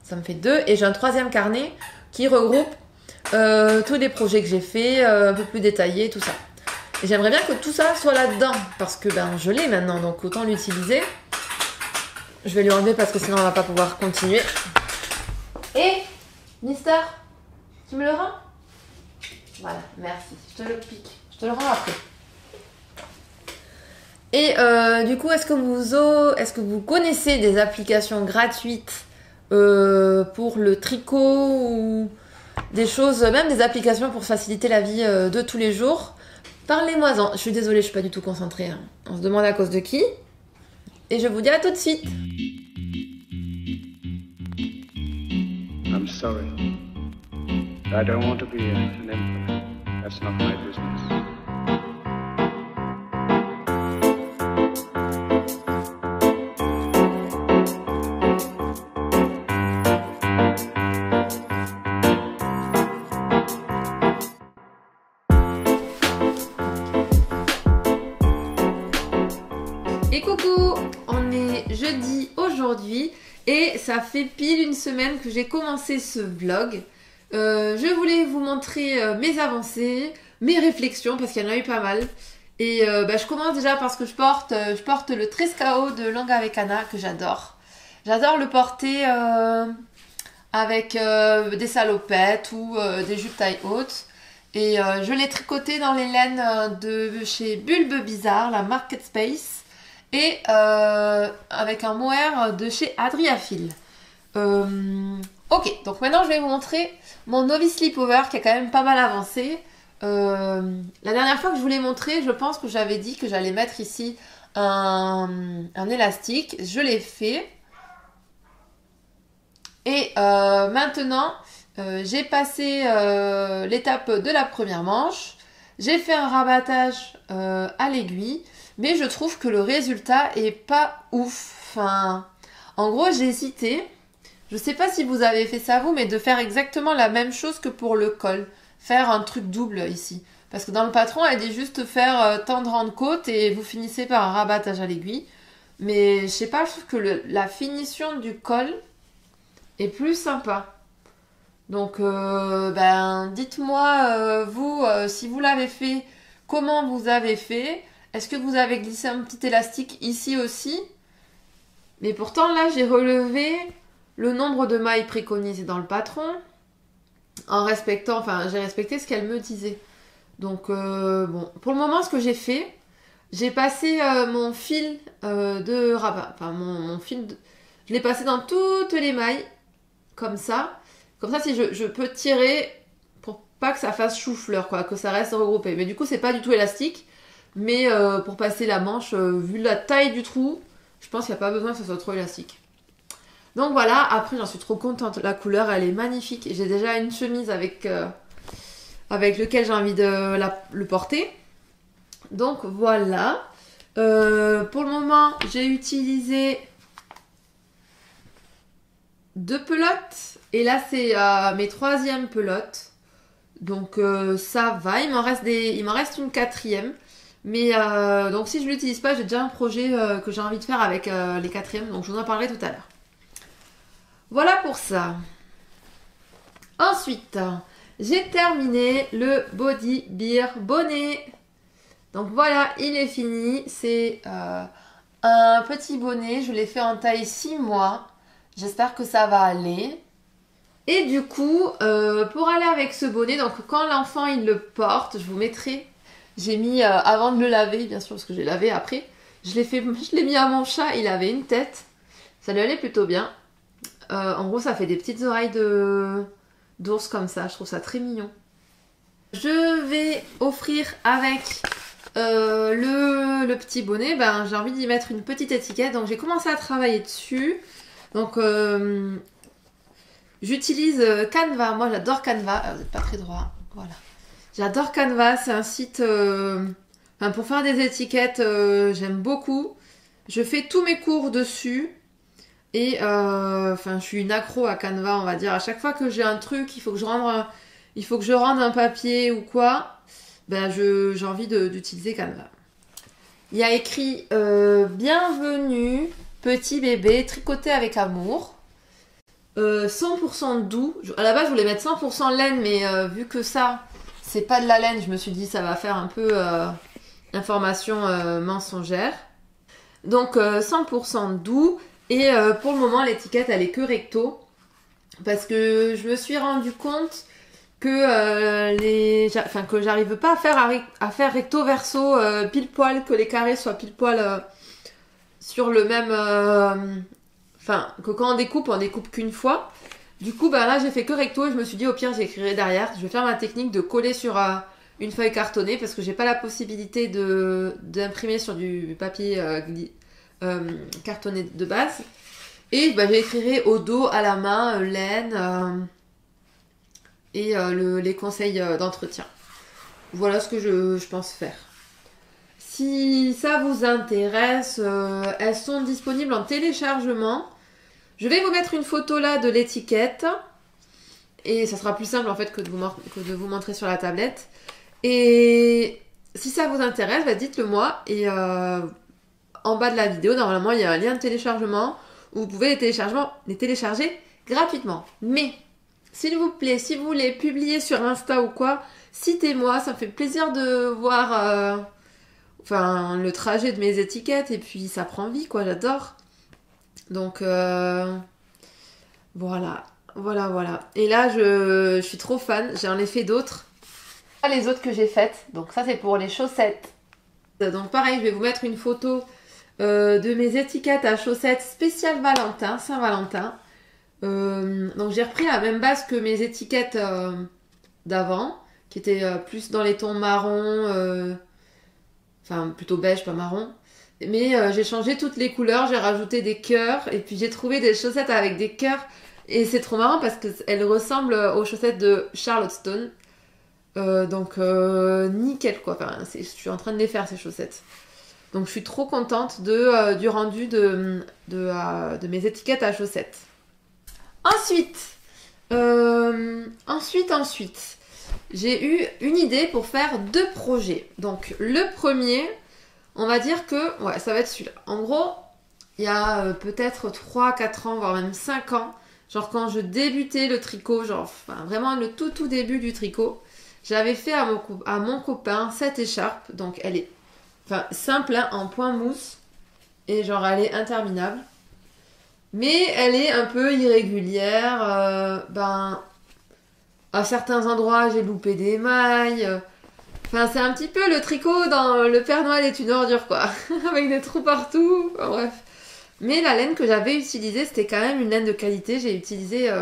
ça me fait 2. Et j'ai un 3e carnet qui regroupe tous les projets que j'ai fait, un peu plus détaillés, tout ça. Et j'aimerais bien que tout ça soit là-dedans, parce que je l'ai maintenant, donc autant l'utiliser. Je vais lui enlever parce que sinon on va pas pouvoir continuer. Et, Mister, tu me le rends? Voilà, merci. Je te le pique. Je te le rends après. Et du coup, est-ce que vous connaissez des applications gratuites pour le tricot ou des choses, même des applications pour faciliter la vie de tous les jours? Parlez-moi-en. Je suis désolée, je suis pas du tout concentrée. Hein. On se demande à cause de qui. Et je vous dis à tout de suite. I'm sorry. I don't want to be an emperor. That's not my business. Et coucou, on est jeudi aujourd'hui Et ça fait pile une semaine que j'ai commencé ce vlog. Je voulais vous montrer mes avancées, mes réflexions, parce qu'il y en a eu pas mal. Et je commence déjà parce que je porte le Trescao de Longue avec Anna, que j'adore. J'adore le porter avec des salopettes ou des jupes taille haute. Et je l'ai tricoté dans les laines de chez Bulbe Bizarre, la Market Space. Et avec un mohair de chez Adriafil. Ok, donc maintenant je vais vous montrer mon novice sleepover qui a quand même pas mal avancé. La dernière fois que je vous l'ai montré, je pense que j'avais dit que j'allais mettre ici un élastique. Je l'ai fait. Et maintenant, j'ai passé l'étape de la première manche. J'ai fait un rabattage à l'aiguille. Mais je trouve que le résultat est pas ouf. Enfin, en gros, j'ai hésité. Je sais pas si vous avez fait ça vous, mais de faire exactement la même chose que pour le col. Faire un truc double ici. Parce que dans le patron, elle dit juste faire tendre en côte et vous finissez par un rabattage à l'aiguille. Mais je sais pas, je trouve que la finition du col est plus sympa. Donc, dites-moi, vous, si vous l'avez fait, comment vous avez fait. Est-ce que vous avez glissé un petit élastique ici aussi? Mais pourtant, là, j'ai relevé le nombre de mailles préconisées dans le patron en respectant, enfin, j'ai respecté ce qu'elle me disait. Donc, bon, pour le moment, ce que j'ai fait, j'ai passé mon fil de rabat, enfin, mon fil, je l'ai passé dans toutes les mailles, comme ça. Comme ça, si je peux tirer pour pas que ça fasse chou-fleur, quoi, que ça reste regroupé. Mais du coup, c'est pas du tout élastique. Mais pour passer la manche, vu la taille du trou, je pense qu'il n'y a pas besoin que ce soit trop élastique. Donc voilà, après j'en suis trop contente. La couleur, elle est magnifique. J'ai déjà une chemise avec lequel j'ai envie de le porter. Donc voilà. Pour le moment, j'ai utilisé 2 pelotes. Et là, c'est mes 3e pelotes. Donc ça va. Il m'en reste une 4e. Mais donc si je ne l'utilise pas, j'ai déjà un projet que j'ai envie de faire avec les 4e, donc je vous en parlerai tout à l'heure. Voilà pour ça. Ensuite, j'ai terminé le Body Beer bonnet. Donc voilà, il est fini. C'est un petit bonnet, je l'ai fait en taille 6 mois. J'espère que ça va aller. Et du coup, pour aller avec ce bonnet, donc quand l'enfant il le porte, je vous mettrai... J'ai mis, avant de le laver, bien sûr, parce que j'ai lavé après, je l'ai mis à mon chat, il avait une tête. Ça lui allait plutôt bien. En gros, ça fait des petites oreilles d'ours comme ça, je trouve ça très mignon. Je vais offrir avec le petit bonnet, j'ai envie d'y mettre une petite étiquette, donc j'ai commencé à travailler dessus. Donc, j'utilise Canva, moi j'adore Canva, vous n'êtes pas très droit, voilà. J'adore Canva, c'est un site pour faire des étiquettes, j'aime beaucoup. Je fais tous mes cours dessus et je suis une accro à Canva, on va dire. À chaque fois que j'ai un truc, il faut que je rende un papier ou quoi, j'ai envie d'utiliser Canva. Il y a écrit Bienvenue, petit bébé, tricoté avec amour. 100% doux. À la base, je voulais mettre 100% laine, mais vu que ça... c'est pas de la laine, je me suis dit ça va faire un peu information mensongère. Donc 100% doux. Et pour le moment, l'étiquette, elle est que recto. Parce que je me suis rendu compte que que j'arrive pas à faire recto verso pile poil, que les carrés soient pile poil sur le même... que quand on découpe qu'une fois. Du coup, là, j'ai fait que recto et je me suis dit, au pire, j'écrirai derrière. Je vais faire ma technique de coller sur une feuille cartonnée parce que j'ai pas la possibilité d'imprimer sur du papier cartonné de base. Et j'écrirai au dos, à la main, laine et les conseils d'entretien. Voilà ce que je pense faire. Si ça vous intéresse, elles sont disponibles en téléchargement. Je vais vous mettre une photo là de l'étiquette et ça sera plus simple en fait que de vous montrer sur la tablette. Et si ça vous intéresse, dites-le moi. Et en bas de la vidéo, normalement, il y a un lien de téléchargement. Vous pouvez les télécharger gratuitement. Mais, s'il vous plaît, si vous les publiez sur Insta ou quoi, citez-moi, ça me fait plaisir de voir le trajet de mes étiquettes et puis ça prend vie quoi, j'adore. Donc voilà. Et là je suis trop fan, j'en ai fait d'autres. Les autres que j'ai faites, donc ça c'est pour les chaussettes. Donc pareil, je vais vous mettre une photo de mes étiquettes à chaussettes spéciales Valentin, Saint-Valentin. Donc j'ai repris la même base que mes étiquettes d'avant, qui étaient plus dans les tons marron, plutôt beige, pas marron. Mais j'ai changé toutes les couleurs, j'ai rajouté des cœurs, et puis j'ai trouvé des chaussettes avec des cœurs. Et c'est trop marrant parce qu'elles ressemblent aux chaussettes de Charlotte Stone. Donc nickel quoi, je suis en train de les faire ces chaussettes. Donc je suis trop contente du rendu de mes étiquettes à chaussettes. Ensuite, j'ai eu une idée pour faire 2 projets. Donc le premier, on va dire que ça va être celui-là. En gros, il y a peut-être 3-4 ans, voire même 5 ans, genre quand je débutais le tricot, vraiment le tout début du tricot, j'avais fait à mon copain cette écharpe. Donc elle est simple en point mousse et genre elle est interminable. Mais elle est un peu irrégulière. À certains endroits j'ai loupé des mailles. C'est un petit peu le tricot dans Le Père Noël est une ordure quoi. Avec des trous partout. Bref. Mais la laine que j'avais utilisée c'était quand même une laine de qualité. J'ai utilisé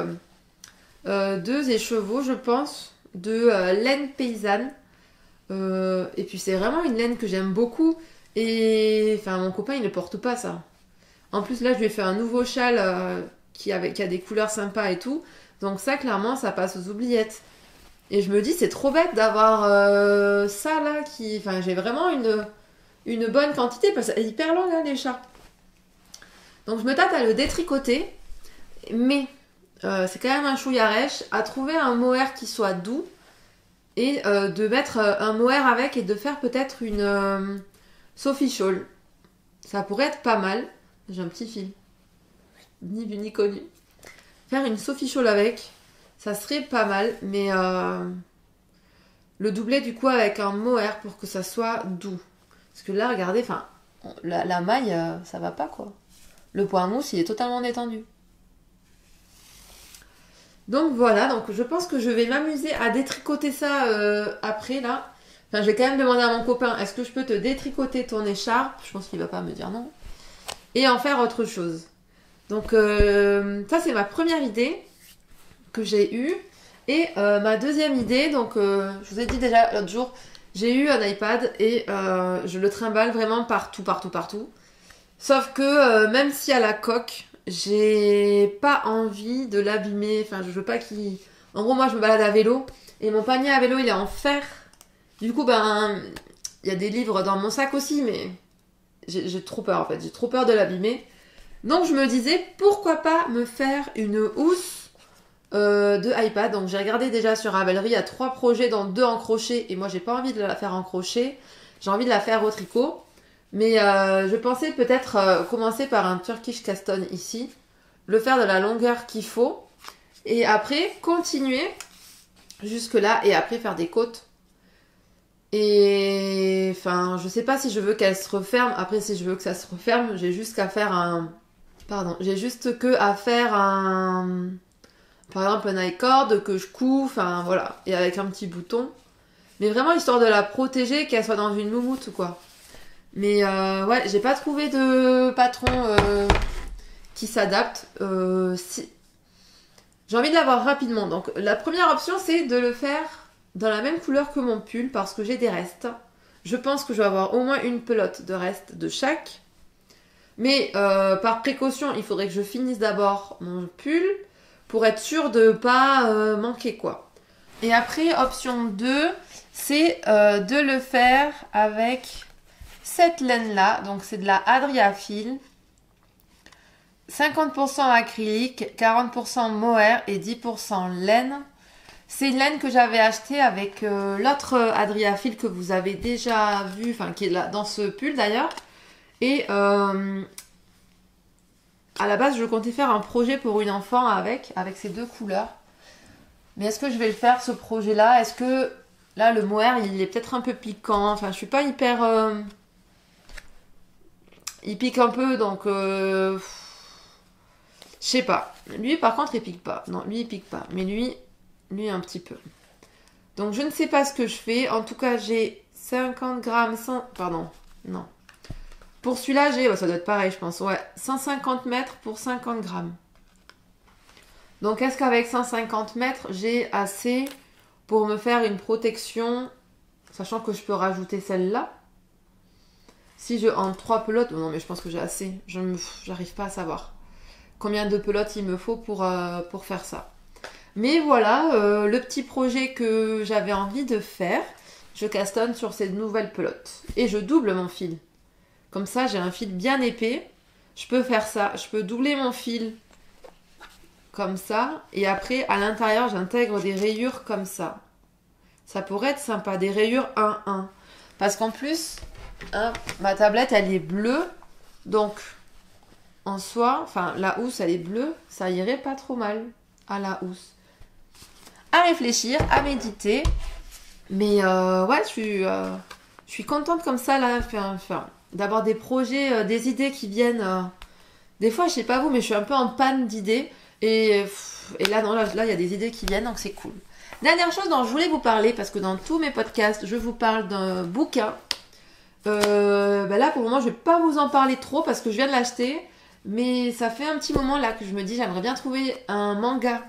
2 écheveaux je pense. De laine paysanne. Et puis c'est vraiment une laine que j'aime beaucoup. Et mon copain il ne porte pas ça. En plus là je lui ai fait un nouveau châle qui a des couleurs sympas et tout. Donc ça clairement ça passe aux oubliettes. Et je me dis c'est trop bête d'avoir ça là qui... j'ai vraiment une bonne quantité parce qu'elle est hyper longue hein, l'écharpe. Donc je me tâte à le détricoter. Mais c'est quand même un chouillarèche à trouver un mohair qui soit doux. Et de mettre un mohair avec et de faire peut-être une Sophie Shawl. Ça pourrait être pas mal. J'ai un petit fil. Ni vu ni connu. Faire une Sophie Shawl avec, ça serait pas mal. Mais le doubler du coup avec un mohair pour que ça soit doux. Parce que là, regardez, la maille, ça va pas quoi. Le point mousse, il est totalement détendu. Donc voilà, donc je pense que je vais m'amuser à détricoter ça après là. Je vais quand même demander à mon copain, est-ce que je peux te détricoter ton écharpe? Je pense qu'il va pas me dire non. Et en faire autre chose. Donc ça c'est ma première idée que j'ai eue. Et ma deuxième idée, donc je vous ai dit déjà l'autre jour, j'ai eu un iPad et je le trimballe vraiment partout. Sauf que même s'il y a la coque, j'ai pas envie de l'abîmer. Je veux pas qu'il... En gros, moi, je me balade à vélo. Et mon panier à vélo, il est en fer. Du coup, il y a des livres dans mon sac aussi. Mais j'ai trop peur, en fait. J'ai trop peur de l'abîmer. Donc, je me disais, pourquoi pas me faire une housse de iPad. Donc, j'ai regardé déjà sur Ravelry. Il y a 3 projets, dont 2 en crochet. Et moi, j'ai pas envie de la faire en crochet. J'ai envie de la faire au tricot. Mais je pensais peut-être commencer par un Turkish Caston ici, le faire de la longueur qu'il faut, et après continuer jusque là, et après faire des côtes. Et je sais pas si je veux qu'elle se referme. Après si je veux que ça se referme, j'ai juste qu'à faire par exemple un I-cord que je couds, voilà, et avec un petit bouton. Mais vraiment histoire de la protéger, qu'elle soit dans une moumoute quoi. Mais j'ai pas trouvé de patron qui s'adapte. J'ai envie de l'avoir rapidement. Donc la première option c'est de le faire dans la même couleur que mon pull parce que j'ai des restes. Je pense que je vais avoir au moins une pelote de restes de chaque. Mais par précaution, il faudrait que je finisse d'abord mon pull pour être sûre de pas manquer quoi. Et après, option 2, c'est de le faire avec cette laine-là. Donc c'est de la Adriafil. 50% acrylique, 40% mohair et 10% laine. C'est une laine que j'avais achetée avec l'autre Adriafil que vous avez déjà vu, qui est là dans ce pull d'ailleurs. Et à la base, je comptais faire un projet pour une enfant avec ces deux couleurs. Mais est-ce que je vais le faire, ce projet-là? Est-ce que, là, le mohair, il est peut-être un peu piquant. Enfin, je suis pas hyper... Il pique un peu, donc... Je sais pas. Lui, par contre, il pique pas. Non, lui, il pique pas. Mais lui, un petit peu. Donc, je ne sais pas ce que je fais. En tout cas, j'ai 50 grammes... Pardon, non. Pour celui-là, j'ai... ça doit être pareil, je pense. Ouais, 150 mètres pour 50 grammes. Donc, est-ce qu'avec 150 mètres, j'ai assez pour me faire une protection, sachant que je peux rajouter celle-là? Si je en 3 pelotes... Non, mais je pense que j'ai assez. J'arrive pas à savoir combien de pelotes il me faut pour faire ça. Mais voilà, le petit projet que j'avais envie de faire. Je castonne sur ces nouvelles pelotes. Et je double mon fil. Comme ça, j'ai un fil bien épais. Je peux faire ça. Je peux doubler mon fil comme ça. Et après, à l'intérieur, j'intègre des rayures comme ça. Ça pourrait être sympa. Des rayures 1-1. Parce qu'en plus, hein, ma tablette, elle est bleue. Donc, en soi, enfin, la housse, elle est bleue. Ça irait pas trop mal à la housse. À réfléchir, à méditer. Mais ouais, je suis contente comme ça, là. Enfin, d'avoir des projets, des idées qui viennent. Des fois, je sais pas vous, mais je suis un peu en panne d'idées. Et là, non, là, il y a des idées qui viennent, donc c'est cool. Dernière chose dont je voulais vous parler, parce que dans tous mes podcasts, je vous parle d'un bouquin. Là, pour le moment, je vais pas vous en parler trop, parce que je viens de l'acheter. Mais ça fait un petit moment, là, que je me dis, j'aimerais bien trouver un manga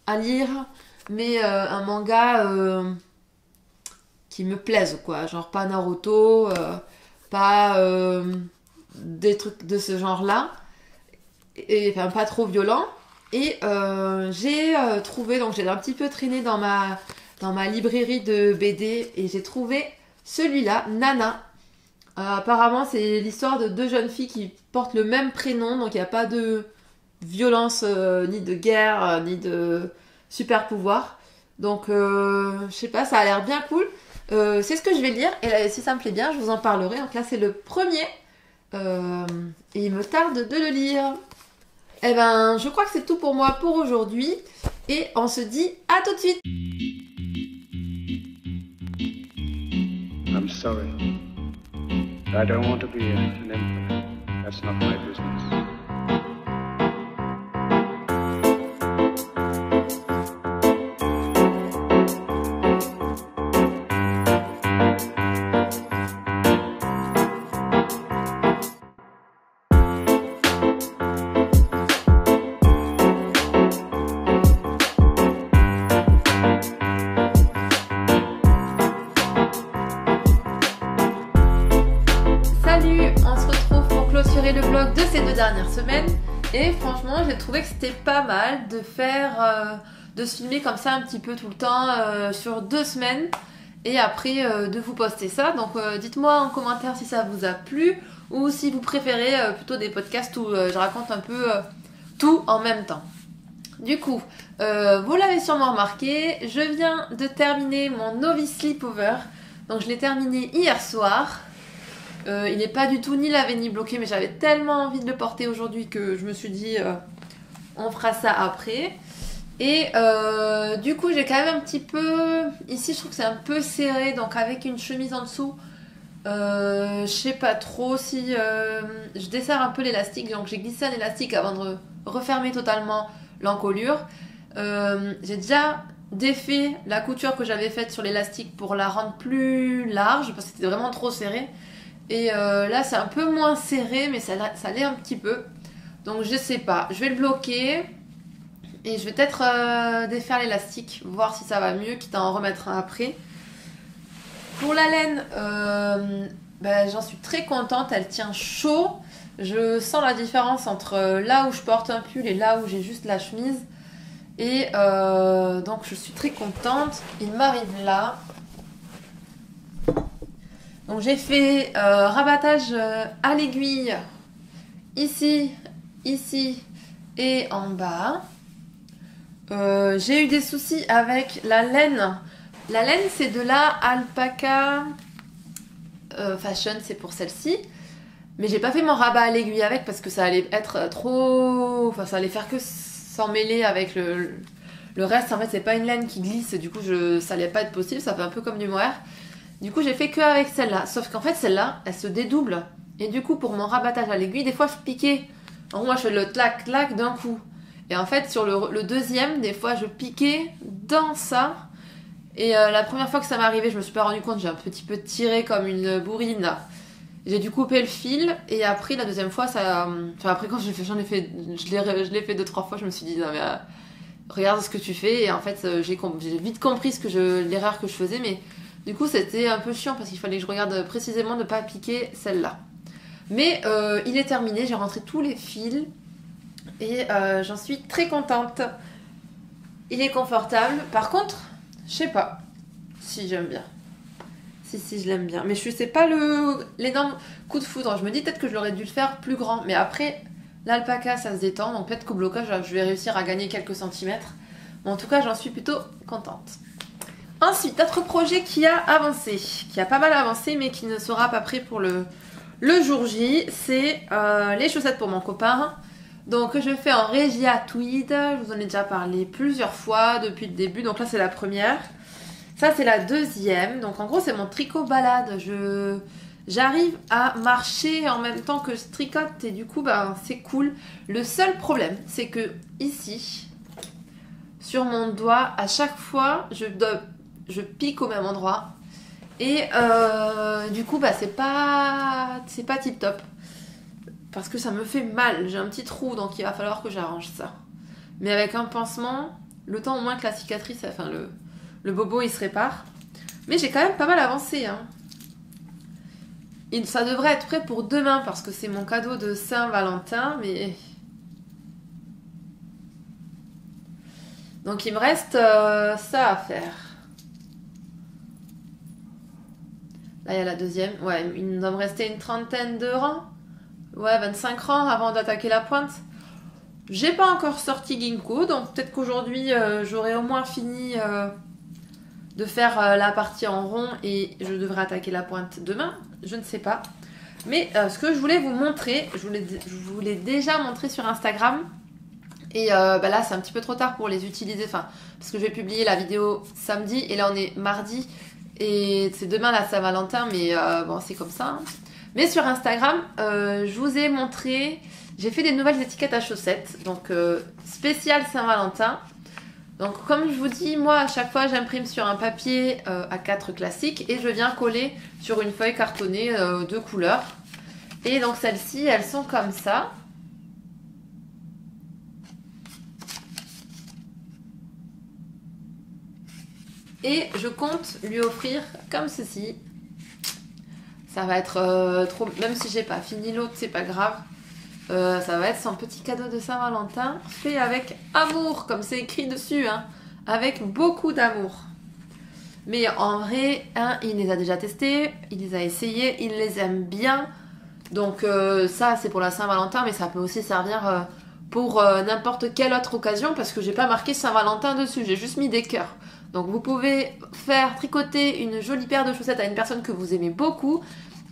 à lire. Mais un manga qui me plaise, quoi. Genre pas Naruto, pas des trucs de ce genre-là. Et enfin, pas trop violent. Et j'ai trouvé, donc j'ai un petit peu traîné dans ma librairie de BD et j'ai trouvé celui-là, Nana. Apparemment, c'est l'histoire de deux jeunes filles qui portent le même prénom, donc il n'y a pas de violence, ni de guerre, ni de super pouvoir. Donc, je sais pas, ça a l'air bien cool. C'est ce que je vais lire et si ça me plaît bien, je vous en parlerai. Donc là, c'est le premier et il me tarde de le lire. Eh ben, je crois que c'est tout pour moi pour aujourd'hui et on se dit à tout de suite. I'm sorry. I don't want to be an emperor. That's not my business. Le vlog de ces 2 dernières semaines et franchement j'ai trouvé que c'était pas mal de faire de se filmer comme ça un petit peu tout le temps sur 2 semaines et après de vous poster ça. Donc dites-moi en commentaire si ça vous a plu ou si vous préférez plutôt des podcasts où je raconte un peu tout en même temps. Du coup, vous l'avez sûrement remarqué, je viens de terminer mon Novice Sleepover. Donc je l'ai terminé hier soir. Il n'est pas du tout ni lavé ni bloqué, mais j'avais tellement envie de le porter aujourd'hui que je me suis dit on fera ça après. Et du coup j'ai quand même un petit peu... Ici je trouve que c'est un peu serré, donc avec une chemise en dessous, je sais pas trop si... je desserre un peu l'élastique, donc j'ai glissé un élastique avant de refermer totalement l'encolure. J'ai déjà défait la couture que j'avais faite sur l'élastique pour la rendre plus large, parce que c'était vraiment trop serré. Et là c'est un peu moins serré, mais ça l'est un petit peu. Donc je sais pas, je vais le bloquer et je vais peut-être défaire l'élastique, voir si ça va mieux, quitte à en remettre un après. Pour la laine, j'en suis très contente, elle tient chaud. Je sens la différence entre là où je porte un pull et là où j'ai juste la chemise. Et donc je suis très contente. Il m'arrive là. Donc j'ai fait rabattage à l'aiguille ici, ici et en bas. J'ai eu des soucis avec la laine. La laine c'est de la Alpaca Fashion, c'est pour celle-ci. Mais j'ai pas fait mon rabat à l'aiguille avec parce que ça allait être trop... Enfin, ça allait faire que s'emmêler avec le reste. En fait, c'est pas une laine qui glisse, du coup, ça allait pas être possible. Ça fait un peu comme du mohair. Du coup, j'ai fait que avec celle-là. Sauf qu'en fait, celle-là, elle se dédouble. Et du coup, pour mon rabattage à l'aiguille, des fois, je piquais. En gros, moi, je fais le clac-clac d'un coup. Et en fait, sur le deuxième, des fois, je piquais dans ça. Et la première fois que ça m'est arrivé, je me suis pas rendu compte. J'ai un petit peu tiré comme une bourrine, là. J'ai dû couper le fil et après la deuxième fois ça, enfin après quand je l'ai fait 2-3 fois, je me suis dit non mais regarde ce que tu fais et en fait j'ai vite compris l'erreur que je faisais, mais du coup c'était un peu chiant parce qu'il fallait que je regarde précisément de ne pas piquer celle-là. Mais il est terminé, j'ai rentré tous les fils et j'en suis très contente. Il est confortable. Par contre, je sais pas si j'aime bien. Si, je l'aime bien. Mais je sais pas l'énorme coup de foudre. Je me dis peut-être que je l'aurais dû le faire plus grand. Mais après, l'alpaca, ça se détend. Donc peut-être qu'au blocage, je vais réussir à gagner quelques centimètres. Mais en tout cas, j'en suis plutôt contente. Ensuite, autre projet qui a avancé. Qui a pas mal avancé, mais qui ne sera pas prêt pour le jour J. C'est les chaussettes pour mon copain. Donc je fais en Regia Tweed. Je vous en ai déjà parlé plusieurs fois depuis le début. Donc là, c'est la première. Ça, c'est la deuxième. Donc, en gros, c'est mon tricot balade. J'arrive à marcher en même temps que je tricote et du coup, ben, c'est cool. Le seul problème, c'est que ici, sur mon doigt, à chaque fois, je pique au même endroit. Et du coup, bah, c'est pas tip top. Parce que ça me fait mal. J'ai un petit trou, donc il va falloir que j'arrange ça. Mais avec un pansement, le temps au moins que la cicatrice, enfin le bobo il se répare. Mais j'ai quand même pas mal avancé. Hein. Ça devrait être prêt pour demain parce que c'est mon cadeau de Saint-Valentin. Mais... Donc il me reste ça à faire. Là il y a la deuxième. Ouais, il doit me rester une trentaine de rangs. Ouais, 25 rangs avant d'attaquer la pointe. J'ai pas encore sorti Ginkgo. Donc peut-être qu'aujourd'hui j'aurai au moins fini... de faire la partie en rond et je devrais attaquer la pointe demain, je ne sais pas. Mais ce que je voulais vous montrer, je vous l'ai déjà montré sur Instagram. Et bah là, c'est un petit peu trop tard pour les utiliser, enfin, parce que je vais publier la vidéo samedi et là on est mardi. Et c'est demain la Saint-Valentin, mais bon, c'est comme ça. Hein. Mais sur Instagram, je vous ai montré, j'ai fait des nouvelles étiquettes à chaussettes, donc spécial Saint-Valentin. Donc comme je vous dis, moi à chaque fois j'imprime sur un papier A4 classique et je viens coller sur une feuille cartonnée de couleur. Et donc celles-ci, elles sont comme ça. Et je compte lui offrir comme ceci. Ça va être trop... Même si j'ai pas fini l'autre, c'est pas grave. Ça va être son petit cadeau de Saint-Valentin fait avec amour, comme c'est écrit dessus, hein, avec beaucoup d'amour. Mais en vrai, hein, il les a déjà testés, il les a essayés, il les aime bien. Donc ça, c'est pour la Saint-Valentin, mais ça peut aussi servir pour n'importe quelle autre occasion, parce que j'ai pas marqué Saint-Valentin dessus, j'ai juste mis des cœurs. Donc vous pouvez faire tricoter une jolie paire de chaussettes à une personne que vous aimez beaucoup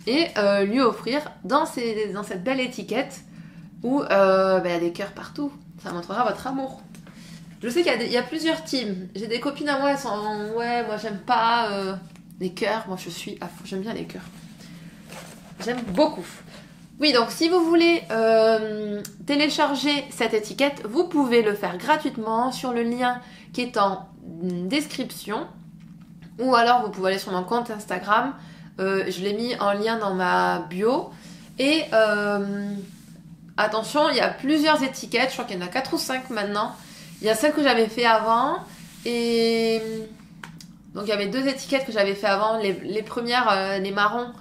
et lui offrir dans cette belle étiquette où y a des cœurs partout. Ça montrera votre amour. Je sais qu'il y a plusieurs teams. J'ai des copines à moi, elles sont ouais, moi j'aime pas les cœurs. Moi je suis à fond, j'aime bien les cœurs. J'aime beaucoup. Oui, donc si vous voulez télécharger cette étiquette, vous pouvez le faire gratuitement sur le lien qui est en description. Ou alors vous pouvez aller sur mon compte Instagram. Je l'ai mis en lien dans ma bio. Et... attention, il y a plusieurs étiquettes, je crois qu'il y en a 4 ou 5 maintenant. Il y a celle que j'avais fait avant et donc il y avait 2 étiquettes que j'avais fait avant. Les premières, les marrons,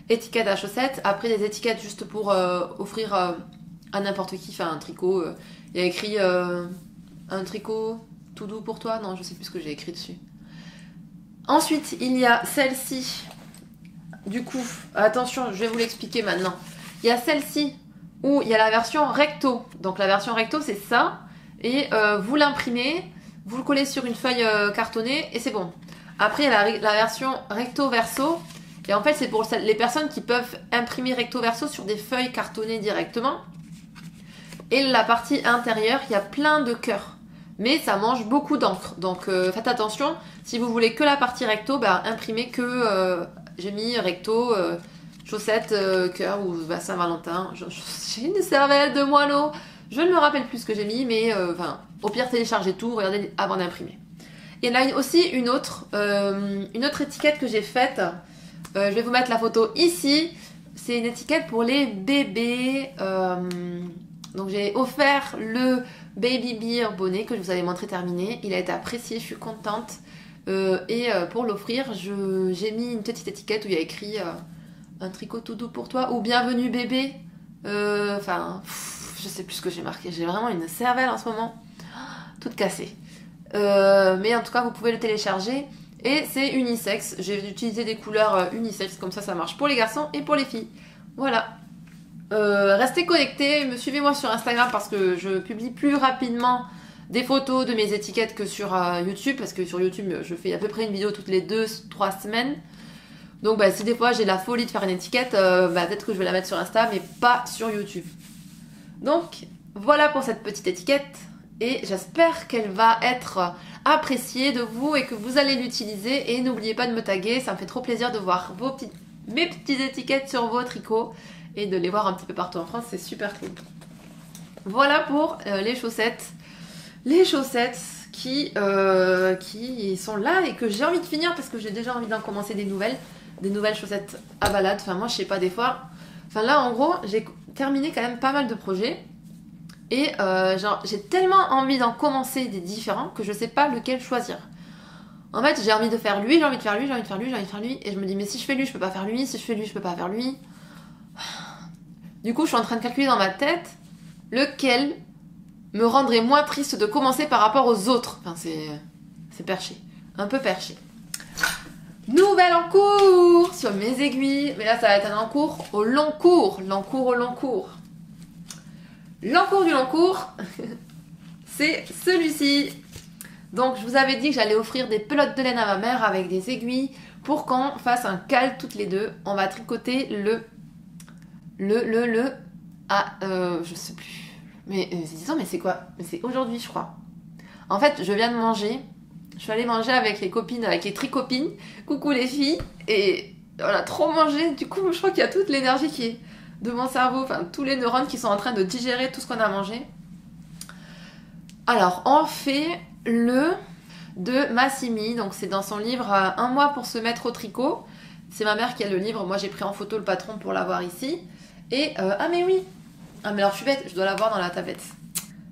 étiquettes à chaussettes. Après des étiquettes juste pour offrir à n'importe qui, enfin un tricot. Il y a écrit un tricot tout doux pour toi. Non, je sais plus ce que j'ai écrit dessus. Ensuite, il y a celle-ci. Du coup, attention, je vais vous l'expliquer maintenant. Il y a celle-ci où il y a la version recto. Donc la version recto, c'est ça. Et vous l'imprimez, vous le collez sur une feuille cartonnée et c'est bon. Après, il y a la version recto verso. Et en fait, c'est pour les personnes qui peuvent imprimer recto verso sur des feuilles cartonnées directement. Et la partie intérieure, il y a plein de cœurs. Mais ça mange beaucoup d'encre. Donc faites attention. Si vous voulez que la partie recto, bah, imprimez que... j'ai mis recto, chaussettes, cœur ou Saint-Valentin. J'ai une cervelle de moineau. Je ne me rappelle plus ce que j'ai mis. Mais au pire, téléchargez tout. Regardez avant d'imprimer. Il y en a aussi une autre étiquette que j'ai faite. Je vais vous mettre la photo ici. C'est une étiquette pour les bébés. Donc j'ai offert le Baby Beer bonnet que je vous avais montré terminé. Il a été apprécié, je suis contente. Pour l'offrir, j'ai mis une petite étiquette où il y a écrit un tricot tout doux pour toi ou bienvenue bébé. Je sais plus ce que j'ai marqué. J'ai vraiment une cervelle en ce moment, toute cassée. Mais en tout cas, vous pouvez le télécharger. Et c'est unisexe. J'ai utilisé des couleurs unisexe, comme ça marche pour les garçons et pour les filles. Voilà. Restez connectés, suivez-moi sur Instagram parce que je publie plus rapidement des photos de mes étiquettes que sur YouTube, parce que sur YouTube je fais à peu près une vidéo toutes les 2-3 semaines. Donc si des fois j'ai la folie de faire une étiquette, peut-être que je vais la mettre sur Insta mais pas sur YouTube. Donc voilà pour cette petite étiquette et j'espère qu'elle va être appréciée de vous et que vous allez l'utiliser. Et n'oubliez pas de me taguer, ça me fait trop plaisir de voir mes petites étiquettes sur vos tricots et de les voir un petit peu partout en France, c'est super cool. Voilà pour les chaussettes. Les chaussettes qui sont là et que j'ai envie de finir parce que j'ai déjà envie d'en commencer des nouvelles chaussettes à balade. Enfin moi je sais pas, des fois... Enfin là en gros j'ai terminé quand même pas mal de projets. Et j'ai tellement envie d'en commencer des différents que je sais pas lequel choisir. En fait j'ai envie de faire lui, j'ai envie de faire lui, j'ai envie de faire lui, j'ai envie de faire lui. Et je me dis mais si je fais lui je peux pas faire lui, si je fais lui je peux pas faire lui. Du coup je suis en train de calculer dans ma tête lequel me rendrait moins triste de commencer par rapport aux autres. Enfin c'est perché, un peu perché. Nouvel encours sur mes aiguilles. Mais là ça va être un encours au long cours. L'encours au long cours. L'encours du long cours, c'est celui-ci. Donc je vous avais dit que j'allais offrir des pelotes de laine à ma mère avec des aiguilles pour qu'on fasse un cal toutes les deux. On va tricoter je sais plus. Mais disons, mais c'est quoi? C'est aujourd'hui je crois. En fait je viens de manger. Je suis allée manger avec les copines, avec les tricopines. Coucou les filles. Et on a trop mangé. Du coup je crois qu'il y a toute l'énergie qui est de mon cerveau, enfin tous les neurones qui sont en train de digérer tout ce qu'on a mangé. Alors on fait le de Massimi, donc c'est dans son livre Un mois pour se mettre au tricot. C'est ma mère qui a le livre, moi j'ai pris en photo le patron pour l'avoir ici. Et ah mais oui, ah mais alors je suis bête, je dois l'avoir dans la tablette.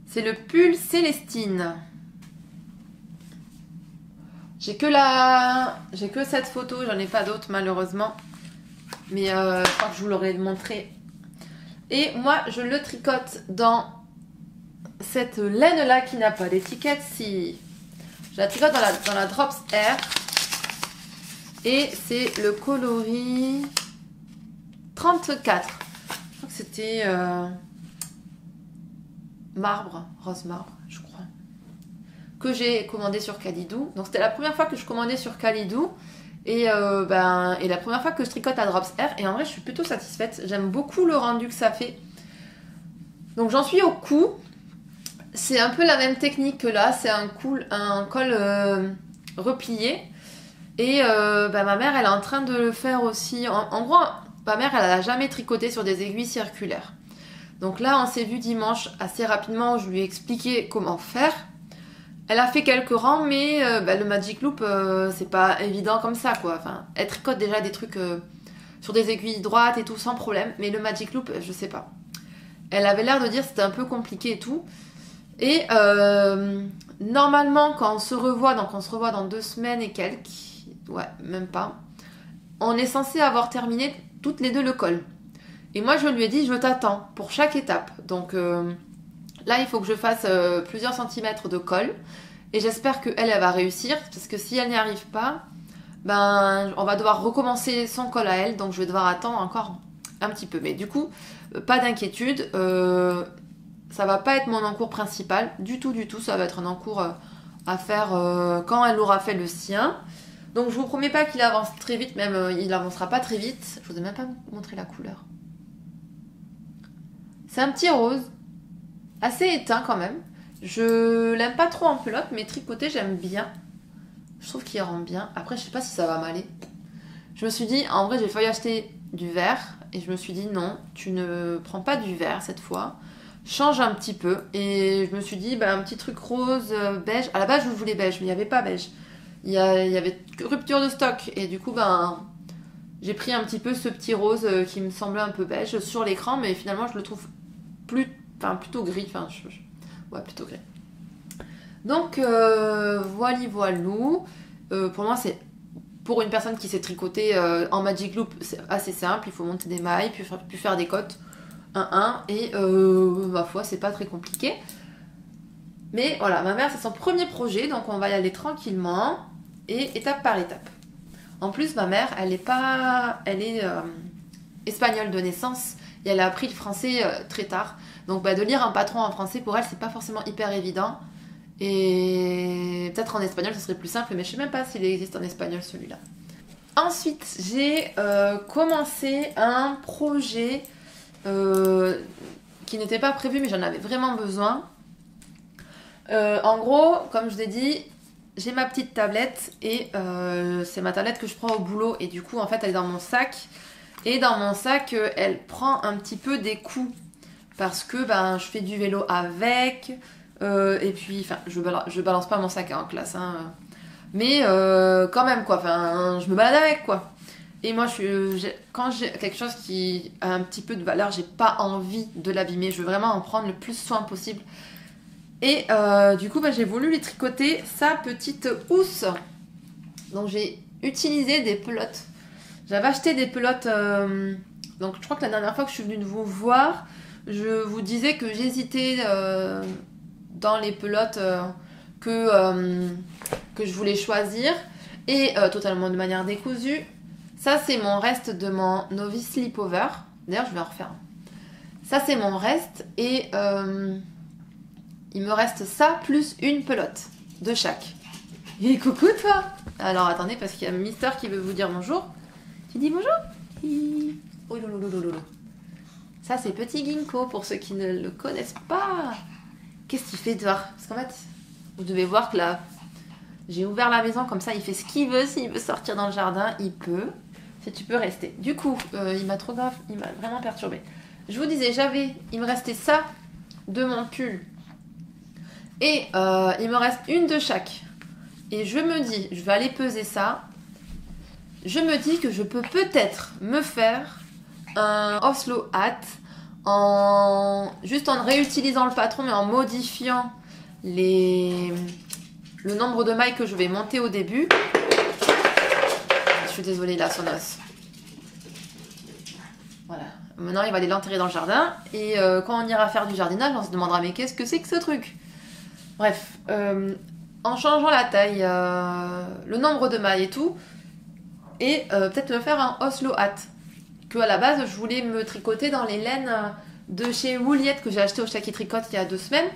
C'est le pull Célestine. J'ai que cette photo, j'en ai pas d'autres malheureusement. Mais je crois que je vous l'aurais montré. Et moi, je le tricote dans cette laine-là qui n'a pas d'étiquette. Si je la tricote dans la Drops Air. Et c'est le coloris 34. Je crois que c'était marbre, rose marbre, je crois. Que j'ai commandé sur Calidou. Donc c'était la première fois que je commandais sur Calidou. Et la première fois que je tricote à Drops Air. Et en vrai, je suis plutôt satisfaite. J'aime beaucoup le rendu que ça fait. Donc j'en suis au cou. C'est un peu la même technique que là. C'est un col replié. Et ma mère, elle est en train de le faire aussi. En gros, ma mère, elle n'a jamais tricoté sur des aiguilles circulaires. Donc là, on s'est vu dimanche assez rapidement. Je lui ai expliqué comment faire. Elle a fait quelques rangs, mais le Magic Loop, c'est pas évident comme ça, quoi. Enfin, elle tricote déjà des trucs sur des aiguilles droites et tout, sans problème. Mais le Magic Loop, je sais pas. Elle avait l'air de dire que c'était un peu compliqué et tout. Et normalement, quand on se revoit, donc on se revoit dans 2 semaines et quelques, ouais, même pas, on est censé avoir terminé toutes les deux le col. Et moi, je lui ai dit, je t'attends pour chaque étape. Donc... là, il faut que je fasse plusieurs centimètres de col. Et j'espère qu'elle va réussir. Parce que si elle n'y arrive pas, on va devoir recommencer son col à elle. Donc je vais devoir attendre encore un petit peu. Mais du coup, pas d'inquiétude. Ça va pas être mon encours principal. Du tout. Ça va être un encours à faire quand elle aura fait le sien. Donc je vous promets pas qu'il avance très vite, même il avancera pas très vite. Je vous ai même pas montré la couleur. C'est un petit rose, assez éteint quand même. Je l'aime pas trop en pelote, mais tricoté j'aime bien. Je trouve qu'il rend bien. Après je sais pas si ça va m'aller. Je me suis dit, en vrai j'ai failli acheter du vert. Et je me suis dit non, tu ne prends pas du vert cette fois. Change un petit peu. Et je me suis dit, un petit truc rose, beige. À la base je voulais beige, mais il n'y avait pas beige. Il y avait rupture de stock et du coup j'ai pris un petit peu ce petit rose qui me semblait un peu beige sur l'écran, mais finalement je le trouve plutôt gris, ouais, plutôt gris. Donc voilou. Pour moi c'est pour une personne qui sait tricoter en Magic Loop, c'est assez simple. Il faut monter des mailles puis faire des cottes 1-1 et ma foi c'est pas très compliqué. Mais voilà, ma mère c'est son premier projet, donc on va y aller tranquillement et étape par étape. En plus, ma mère, elle est espagnole de naissance et elle a appris le français très tard. Donc de lire un patron en français, pour elle, c'est pas forcément hyper évident. Et peut-être en espagnol, ce serait plus simple, mais je sais même pas s'il existe en espagnol celui-là. Ensuite, j'ai commencé un projet qui n'était pas prévu, mais j'en avais vraiment besoin. En gros, comme je vous ai dit, j'ai ma petite tablette et c'est ma tablette que je prends au boulot et du coup en fait elle est dans mon sac et dans mon sac elle prend un petit peu des coups parce que je fais du vélo avec et puis je balance pas mon sac en classe mais quand même quoi, je me balade avec quoi. Et moi quand j'ai quelque chose qui a un petit peu de valeur, j'ai pas envie de l'abîmer, je veux vraiment en prendre le plus soin possible. Et du coup, j'ai voulu lui tricoter sa petite housse. Donc j'ai utilisé des pelotes. J'avais acheté des pelotes. Donc je crois que la dernière fois que je suis venue vous voir, je vous disais que j'hésitais dans les pelotes que je voulais choisir. Et totalement de manière décousue. Ça, c'est mon reste de mon Novice Sleepover. D'ailleurs, je vais en refaire un. Ça, c'est mon reste. Et il me reste ça plus une pelote de chaque. Et coucou toi! Alors attendez, parce qu'il y a Mister qui veut vous dire bonjour. Tu dis bonjour? Oh lolo. Ça, c'est petit Ginkgo pour ceux qui ne le connaissent pas. Qu'est-ce qu'il fait dehors? Parce qu'en fait, vous devez voir que là, j'ai ouvert la maison comme ça, il fait ce qu'il veut. S'il veut sortir dans le jardin, il peut. Si tu peux rester. Du coup, il m'a vraiment perturbée. Je vous disais, il me restait ça de mon pull. Et il me reste une de chaque. Et je me dis, je vais aller peser ça. Je me dis que je peux peut-être me faire un Oslo hat juste en réutilisant le patron, mais en modifiant le nombre de mailles que je vais monter au début. Je suis désolée, là, son os. Voilà. Maintenant, il va aller l'enterrer dans le jardin. Et quand on ira faire du jardinage, on se demandera, mais qu'est-ce que c'est que ce truc? Bref, en changeant la taille, le nombre de mailles et tout, et peut-être me faire un Oslo hat, que à la base je voulais me tricoter dans les laines de chez Wouliette que j'ai acheté au Shaki Tricote il y a 2 semaines.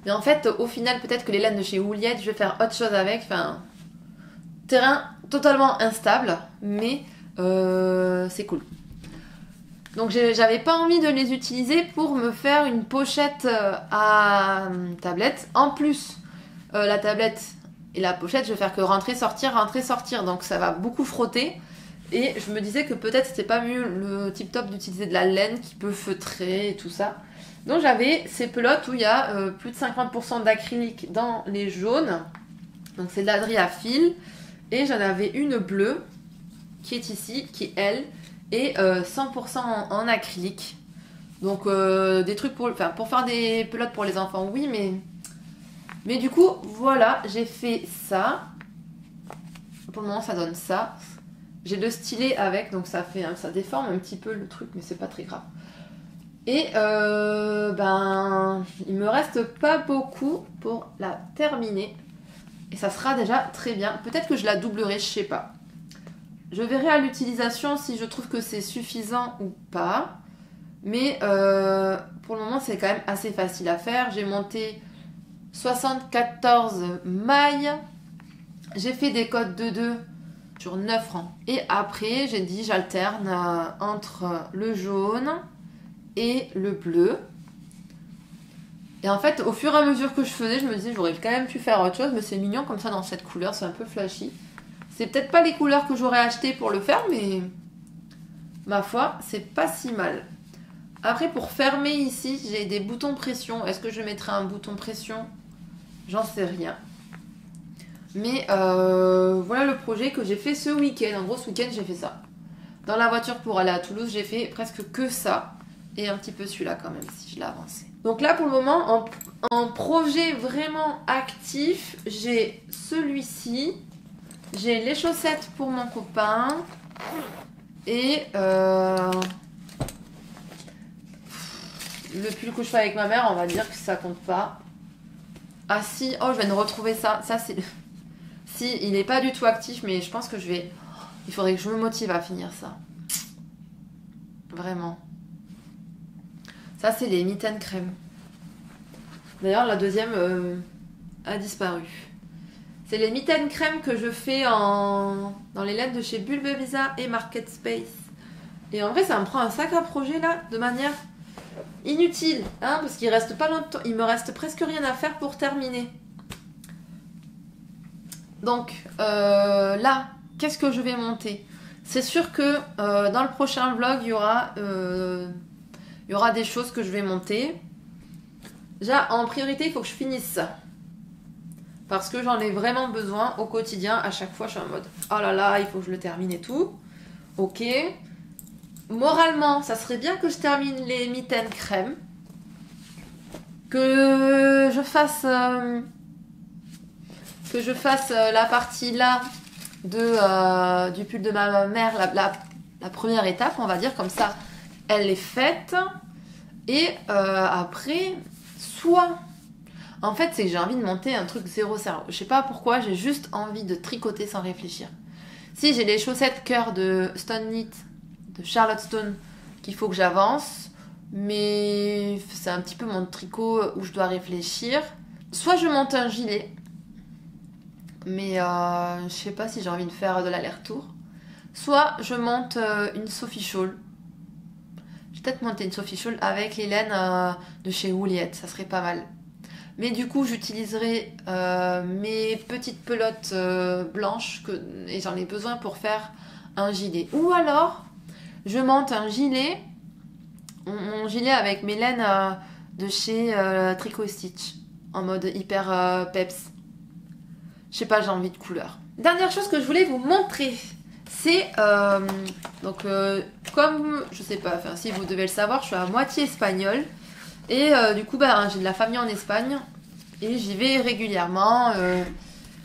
Mais en fait, au final, peut-être que les laines de chez Wouliette, je vais faire autre chose avec. Terrain totalement instable, mais c'est cool. Donc j'avais pas envie de les utiliser pour me faire une pochette à tablette. En plus, la tablette et la pochette, je vais faire que rentrer, sortir. Donc ça va beaucoup frotter. Et je me disais que peut-être c'était pas mieux le tip top d'utiliser de la laine qui peut feutrer et tout ça. Donc j'avais ces pelotes où il y a plus de 50% d'acrylique dans les jaunes. Donc c'est de la Adria fil. Et j'en avais une bleue qui est ici, qui elle est 100% en acrylique. Donc des trucs pour faire des pelotes pour les enfants, oui, mais du coup, voilà, j'ai fait ça. Pour le moment, ça donne ça. J'ai le stylet avec, donc ça déforme un petit peu le truc, mais c'est pas très grave. Et il me reste pas beaucoup pour la terminer. Et ça sera déjà très bien. Peut-être que je la doublerai, je sais pas. Je verrai à l'utilisation si je trouve que c'est suffisant ou pas. Mais pour le moment, c'est quand même assez facile à faire. J'ai monté 74 mailles J'ai fait des codes de 2 sur 9 rangs. Et après, j'ai dit j'alterne entre le jaune et le bleu. Et en fait, au fur et à mesure que je faisais, je me disais j'aurais quand même pu faire autre chose, mais c'est mignon comme ça dans cette couleur, c'est un peu flashy. C'est peut-être pas les couleurs que j'aurais achetées pour le faire, mais ma foi, c'est pas si mal. Après, pour fermer ici, j'ai des boutons pression. Est-ce que je mettrai un bouton pression? J'en sais rien. Mais voilà le projet que j'ai fait ce week-end. En gros, ce week-end, j'ai fait ça. Dans la voiture pour aller à Toulouse, j'ai fait presque que ça. Et un petit peu celui-là quand même, si je l'ai avancé. Donc là, pour le moment, en projet vraiment actif, j'ai celui-ci. J'ai les chaussettes pour mon copain. Et le pull que je fais avec ma mère, on va dire que ça compte pas. Ah si, oh je viens de retrouver ça. Ça c'est... Si, il n'est pas du tout actif, mais je pense que je vais... Il faudrait que je me motive à finir ça. Vraiment. Ça c'est les mitaines crème. D'ailleurs la deuxième a disparu. C'est les mitaines crème que je fais dans les laines de chez Bulbevisa et Market Space. Et en vrai ça me prend un sac à projet là, de manière inutile. Hein, parce qu'il reste pas longtemps, il me reste presque rien à faire pour terminer. Donc là, qu'est-ce que je vais monter? C'est sûr que dans le prochain vlog, il y aura des choses que je vais monter. Déjà, en priorité, il faut que je finisse ça. Parce que j'en ai vraiment besoin au quotidien. À chaque fois, je suis en mode oh là là, il faut que je le termine et tout. Ok. Moralement, ça serait bien que je termine les mitaines crème. Que je fasse la partie là du pull de ma mère, la première étape, on va dire, comme ça, elle est faite. Et après, soit... En fait, c'est que j'ai envie de monter un truc zéro cerveau. Je sais pas pourquoi, j'ai juste envie de tricoter sans réfléchir. Si j'ai les chaussettes cœur de Stone Knit, de Charlotte Stone, qu'il faut que j'avance, mais c'est un petit peu mon tricot où je dois réfléchir. Soit je monte un gilet, mais je sais pas si j'ai envie de faire de l'aller-retour. Soit je monte une Sophie Shawl. Je vais peut-être monter une Sophie Shawl avec les laines de chez Ouliette, ça serait pas mal. Mais du coup, j'utiliserai mes petites pelotes blanches et j'en ai besoin pour faire un gilet. Ou alors, je monte un gilet, mon gilet avec mes laines de chez Tricot Stitch, en mode hyper peps. Je sais pas, j'ai envie de couleur. Dernière chose que je voulais vous montrer, c'est comme je sais pas, enfin si vous devez le savoir, je suis à moitié espagnole. Et du coup, j'ai de la famille en Espagne et j'y vais régulièrement.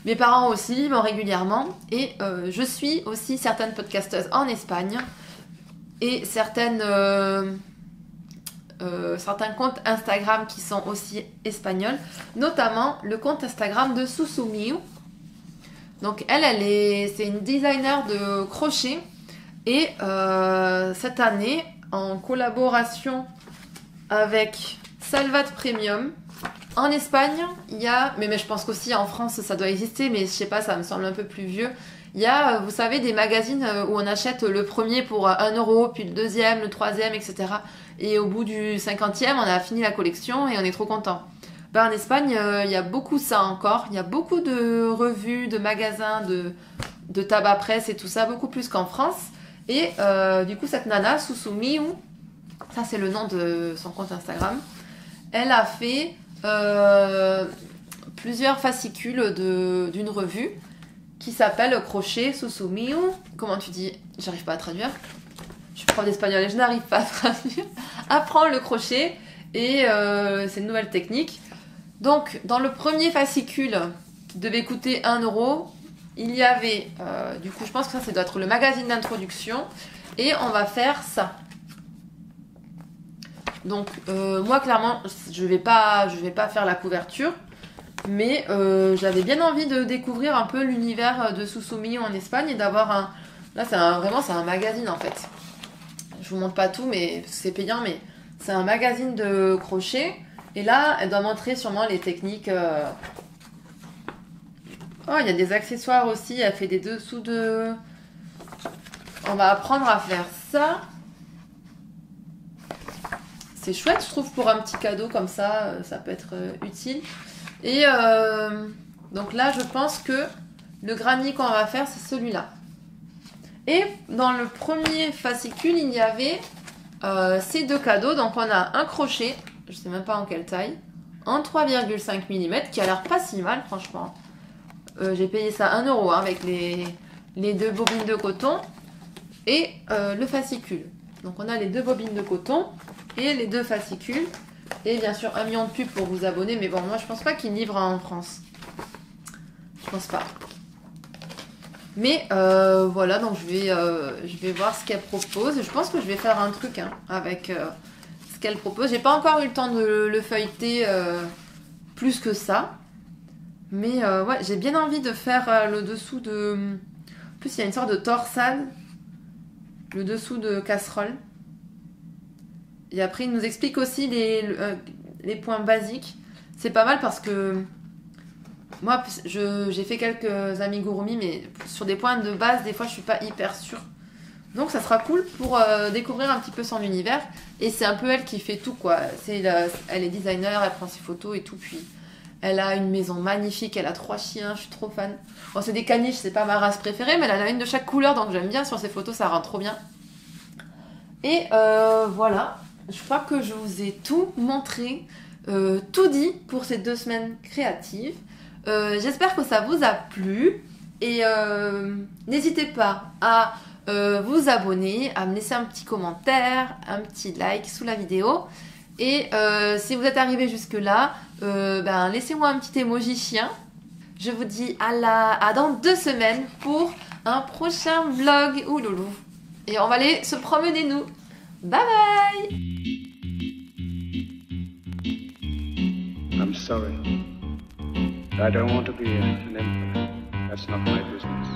Mes parents aussi vont régulièrement. Et je suis aussi certaines podcasteuses en Espagne et certains comptes Instagram qui sont aussi espagnols, notamment le compte Instagram de Susumiu. Donc c'est une designer de crochet et cette année, en collaboration avec Salvat Premium. En Espagne, il y a, mais je pense qu'aussi en France ça doit exister, mais je sais pas, ça me semble un peu plus vieux. Il y a, vous savez, des magazines où on achète le premier pour 1 euro, puis le deuxième, le troisième, etc. Et au bout du 50e, on a fini la collection et on est trop content. En Espagne, il y a beaucoup ça encore. Il y a beaucoup de revues, de magasins, de tabac presse et tout ça, beaucoup plus qu'en France. Et du coup, cette nana, Susumiu, ça c'est le nom de son compte Instagram, elle a fait plusieurs fascicules d'une revue qui s'appelle Crochet Susumiu. Comment tu dis? J'arrive pas à traduire. Je suis prof d'espagnol et je n'arrive pas à traduire. Apprends le crochet et c'est une nouvelle technique. Donc, dans le premier fascicule qui devait coûter 1 euro, il y avait, du coup, je pense que ça doit être le magazine d'introduction. Et on va faire ça. Donc, moi, clairement, je vais pas faire la couverture. Mais j'avais bien envie de découvrir un peu l'univers de Susumiu en Espagne et d'avoir un... Là, c'est un magazine, en fait. Je vous montre pas tout, mais c'est payant, mais c'est un magazine de crochet. Et là, elle doit montrer sûrement les techniques Oh, il y a des accessoires aussi. Elle fait des dessous de... On va apprendre à faire ça. C'est chouette, je trouve, pour un petit cadeau comme ça. Ça peut être utile. Et donc là, je pense que le granny qu'on va faire, c'est celui-là. Et dans le premier fascicule, il y avait ces deux cadeaux. Donc on a un crochet, je sais même pas en quelle taille, en 3,5 mm, qui a l'air pas si mal, franchement. J'ai payé ça 1 € avec les deux bobines de coton et le fascicule. Donc on a les deux bobines de coton et les deux fascicules. Et bien sûr 1 million de pubs pour vous abonner. Mais bon, moi je pense pas qu'ils livrent en France. Je pense pas. Mais voilà, donc je vais voir ce qu'elle propose. Je pense que je vais faire un truc avec ce qu'elle propose. J'ai pas encore eu le temps de le feuilleter plus que ça. Mais ouais, j'ai bien envie de faire le dessous de... En plus, il y a une sorte de torsade. Le dessous de casserole. Et après, il nous explique aussi les points basiques. C'est pas mal parce que... Moi, j'ai fait quelques amigurumi, mais sur des points de base, des fois, je suis pas hyper sûre. Donc, ça sera cool pour découvrir un petit peu son univers. Et c'est un peu elle qui fait tout, quoi. Elle est designer, elle prend ses photos et tout. Puis, elle a une maison magnifique, elle a 3 chiens, je suis trop fan. Bon, c'est des caniches, c'est pas ma race préférée, mais elle en a une de chaque couleur, donc j'aime bien. Sur ses photos, ça rend trop bien. Et voilà, je crois que je vous ai tout montré, tout dit pour ces 2 semaines créatives. J'espère que ça vous a plu et n'hésitez pas à vous abonner, à me laisser un petit commentaire, un petit like sous la vidéo et si vous êtes arrivé jusque là, laissez-moi un petit emoji chien. Je vous dis à dans 2 semaines pour un prochain vlog. Ouh loulou. Et on va aller se promener nous. Bye bye. I'm sorry. I don't want to be an emperor. That's not my business.